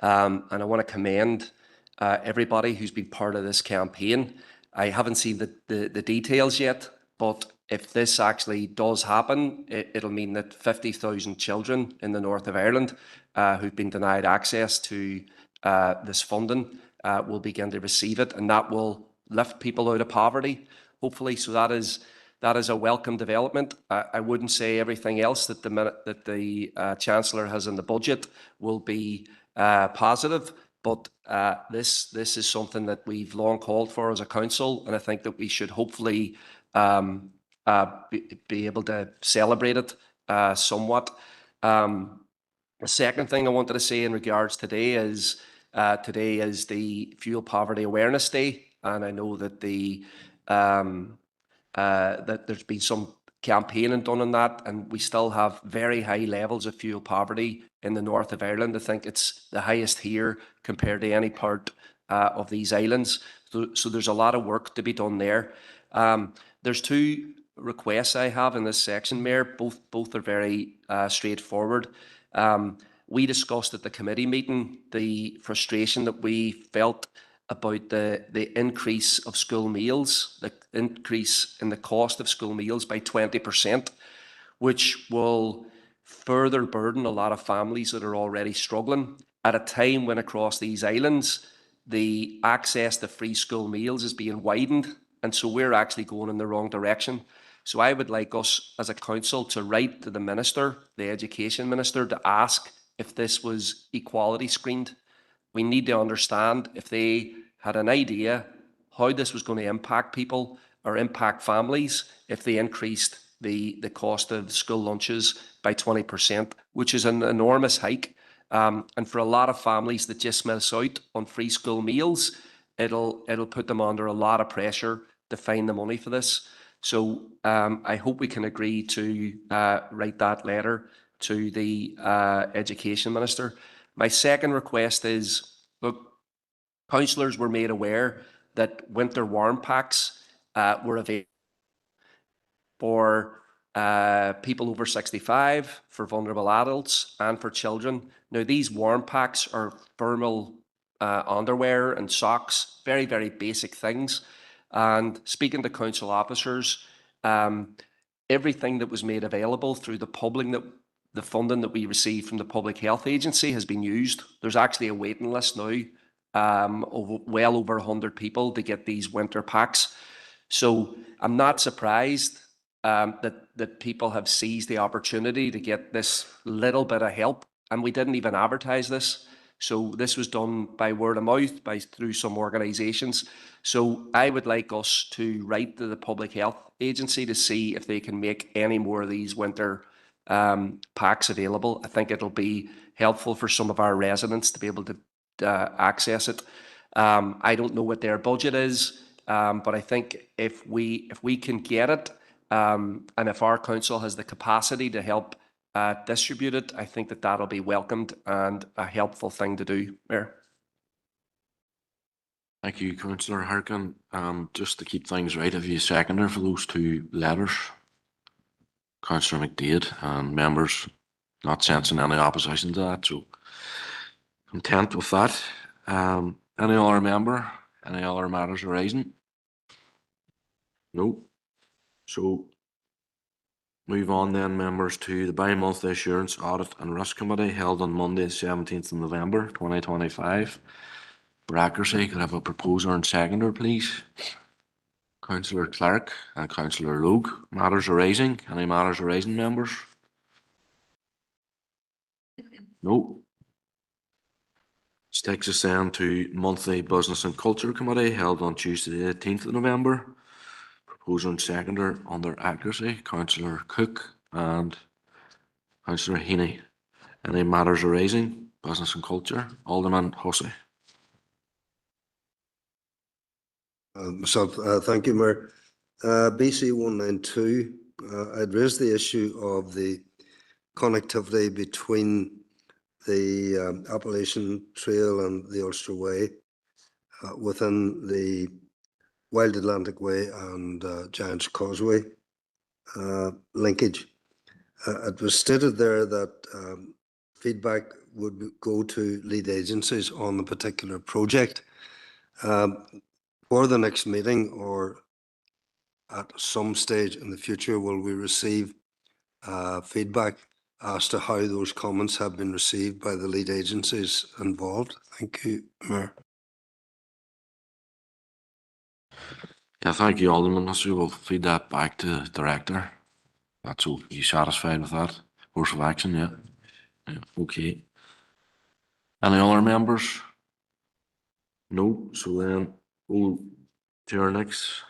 And I want to commend everybody who's been part of this campaign. I haven't seen the details yet, but if this actually does happen, it'll mean that 50,000 children in the north of Ireland who've been denied access to this funding will begin to receive it, and that will lift people out of poverty, hopefully. So that is a welcome development. I wouldn't say everything else that the Chancellor has in the budget will be positive, but this is something that we've long called for as a council, and I think that we should hopefully be able to celebrate it somewhat. The second thing I wanted to say in regards today is the Fuel Poverty Awareness Day, and I know that that there's been some campaigning done on that, and we still have very high levels of fuel poverty in the north of Ireland. I think it's the highest here compared to any part of these islands. So there's a lot of work to be done there. There's two requests I have in this section, Mayor. Both are very straightforward. We discussed at the committee meeting the frustration that we felt about the increase of school meals, the increase in the cost of school meals by 20%, which will further burden a lot of families that are already struggling at a time when across these islands the access to free school meals is being widened, and so we're actually going in the wrong direction. So I would like us as a council to write to the Minister, the Education Minister, to ask if this was equality screened. We need to understand if they had an idea how this was going to impact people or impact families if they increased the cost of school lunches by 20%, which is an enormous hike. And for a lot of families that just miss out on free school meals, it'll put them under a lot of pressure to find the money for this. So I hope we can agree to write that letter to the Education Minister. My second request is, look, councillors were made aware that winter warm packs were available for people over 65, for vulnerable adults, and for children. Now, these warm packs are thermal underwear and socks, very, very basic things. And speaking to council officers, everything that was made available through the funding that we received from the Public Health Agency has been used. There's actually a waiting list now of well over 100 people to get these winter packs. So I'm not surprised that people have seized the opportunity to get this little bit of help, and we didn't even advertise this. So this was done by word of mouth, through some organisations. So I would like us to write to the Public Health Agency to see if they can make any more of these winter packs available. I think it'll be helpful for some of our residents to be able to access it. I don't know what their budget is, But I think if we can get it, and if our council has the capacity to help distribute it, I think that that'll be welcomed and a helpful thing to do, Mayor. Thank you, Councillor Harkin. Just to keep things right, have you a seconder for those two letters? Councillor McDade, and members not sensing any opposition to that, so content with that. Any other member? Any other matters arising? No. So move on then, members, to the bi-monthly Assurance Audit and Risk Committee held on Monday, 17th of November 2025. For accuracy, could I have a proposer and seconder, please? Councillor Clark and Councillor Logue. Matters arising? Any matters arising, members? No. This takes us then to monthly Business and Culture Committee held on Tuesday, the 18th of November. Proposer and seconder under accuracy, Councillor Cook and Councillor Heaney. Any matters arising? Business and Culture. Alderman Hussey. Myself, thank you, Mayor. BC 192, I'd raised the issue of the connectivity between the Appalachian Trail and the Ulster Way within the Wild Atlantic Way and Giant's Causeway linkage. It was stated there that feedback would go to lead agencies on the particular project. For the next meeting or at some stage in the future, will we receive feedback as to how those comments have been received by the lead agencies involved? Thank you, Mayor. Yeah, thank you, Alderman Hussey. We'll feed that back to the Director. That's all. You satisfied with that course of action? Yeah. Yeah. Okay. Any other members? No. So then we'll to our next.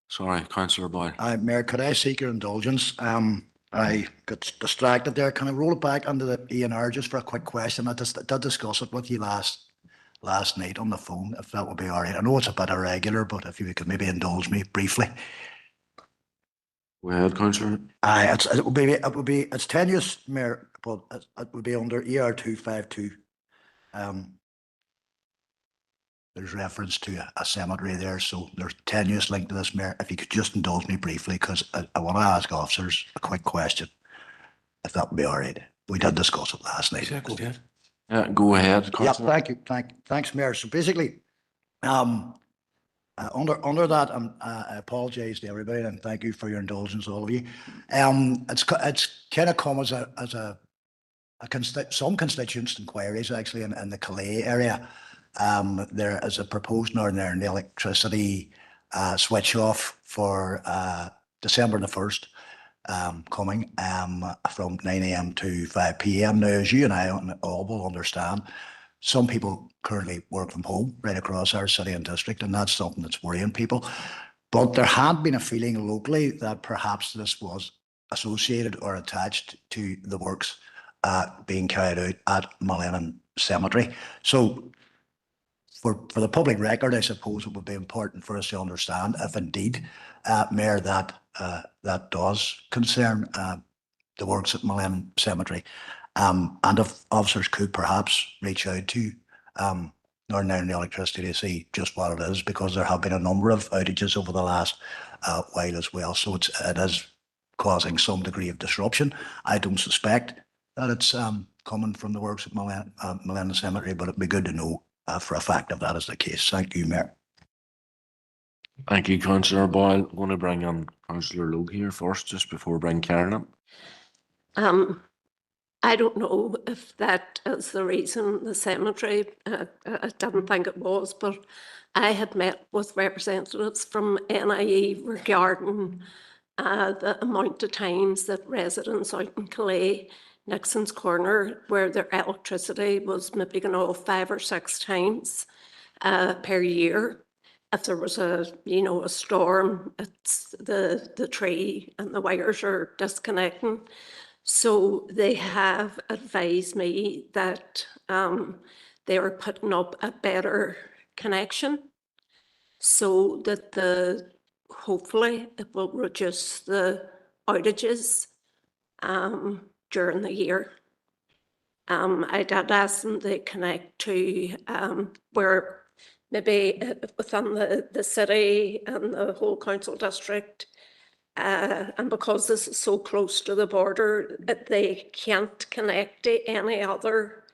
Sorry, Councillor Boyle. Mayor, could I seek your indulgence? I got distracted there. Can I roll it back under the ENR just for a quick question? I did discuss it with you last night on the phone, if that would be all right. I know it's a bit irregular, but if you could maybe indulge me briefly. Go ahead, Councillor. It would be it's tenuous, Mayor, but it would be under ER 252. There's reference to a cemetery there, so there's tenuous link to this, Mayor. If you could just indulge me briefly, because I want to ask officers a quick question, if that would be all right. We did discuss it last night. Yeah, go ahead, Councillor. Yeah, thank you. Thanks, Mayor. So basically, under that, I apologise to everybody, and thank you for your indulgence, all of you. It's kind of come as some constituents' inquiries actually in the Calais area. There is a proposed Northern Ireland electricity switch off for December the 1st coming from 9 AM to 5 PM. Now, as you and I all will understand, some people currently work from home right across our city and district, and that's something that's worrying people. But there had been a feeling locally that perhaps this was associated or attached to the works being carried out at Mullennan Cemetery. So for the public record, I suppose it would be important for us to understand if indeed, Mayor, that does concern the works at Mullennan Cemetery, and if officers could perhaps reach out to Northern Ireland Electricity to see just what it is, because there have been a number of outages over the last while as well. So it is causing some degree of disruption. I don't suspect that it's coming from the works at Mullennan Cemetery, but it'd be good to know for a fact if that is the case. Thank you, Mayor. Thank you, Councillor Boyle. I'm going to bring in Councillor Logue here first, just before we bring Karen up. I don't know if that is the reason the cemetery, I didn't think it was, but I had met with representatives from NIE regarding the amount of times that residents out in Calais, Nixon's Corner, where their electricity was maybe going off 5 or 6 times per year. If there was a storm, it's the tree and the wires are disconnecting. So they have advised me that they are putting up a better connection so that hopefully it will reduce the outages during the year. I did ask them to connect to where maybe within the city and the whole council district, and because this is so close to the border, they can't connect to any other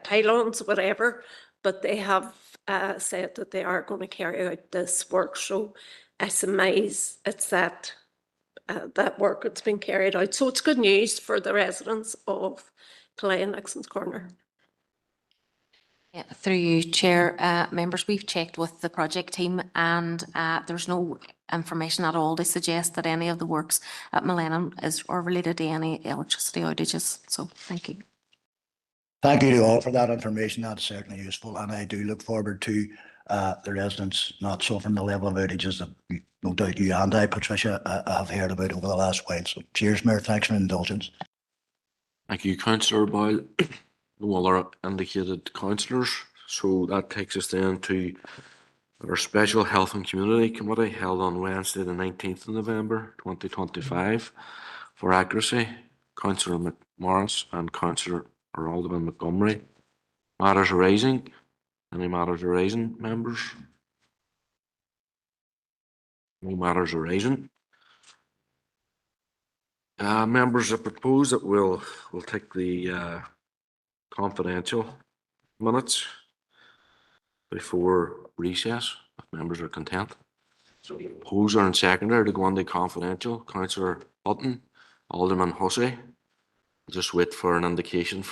pylons, whatever, but they have said that they are going to carry out this work. So I surmise it's that work that's been carried out. So it's good news for the residents of Clay and Nixon's Corner. Yeah, through you, Chair, members, we've checked with the project team and there's no information at all to suggest that any of the works at Millennium are related to any electricity outages. So thank you. Thank you to all for that information. That's certainly useful. And I do look forward to the residents not suffering the level of outages that no doubt you and I, Patricia, have heard about over the last while. So cheers, Mayor. Thanks for indulgence. Thank you, Councillor Boyle. No other indicated councillors. So that takes us then to our Special Health and Community Committee held on Wednesday the 19th of November 2025. For accuracy, Councillor McMorris and Councillor Alderman Montgomery. Matters arising. Any matters arising, members? No matters arising. Members, I propose that we'll take the confidential minutes before recess, if members are content. Proposer and seconder to go on to confidential. Councillor Hutton, Alderman Hussey. Just wait for an indication from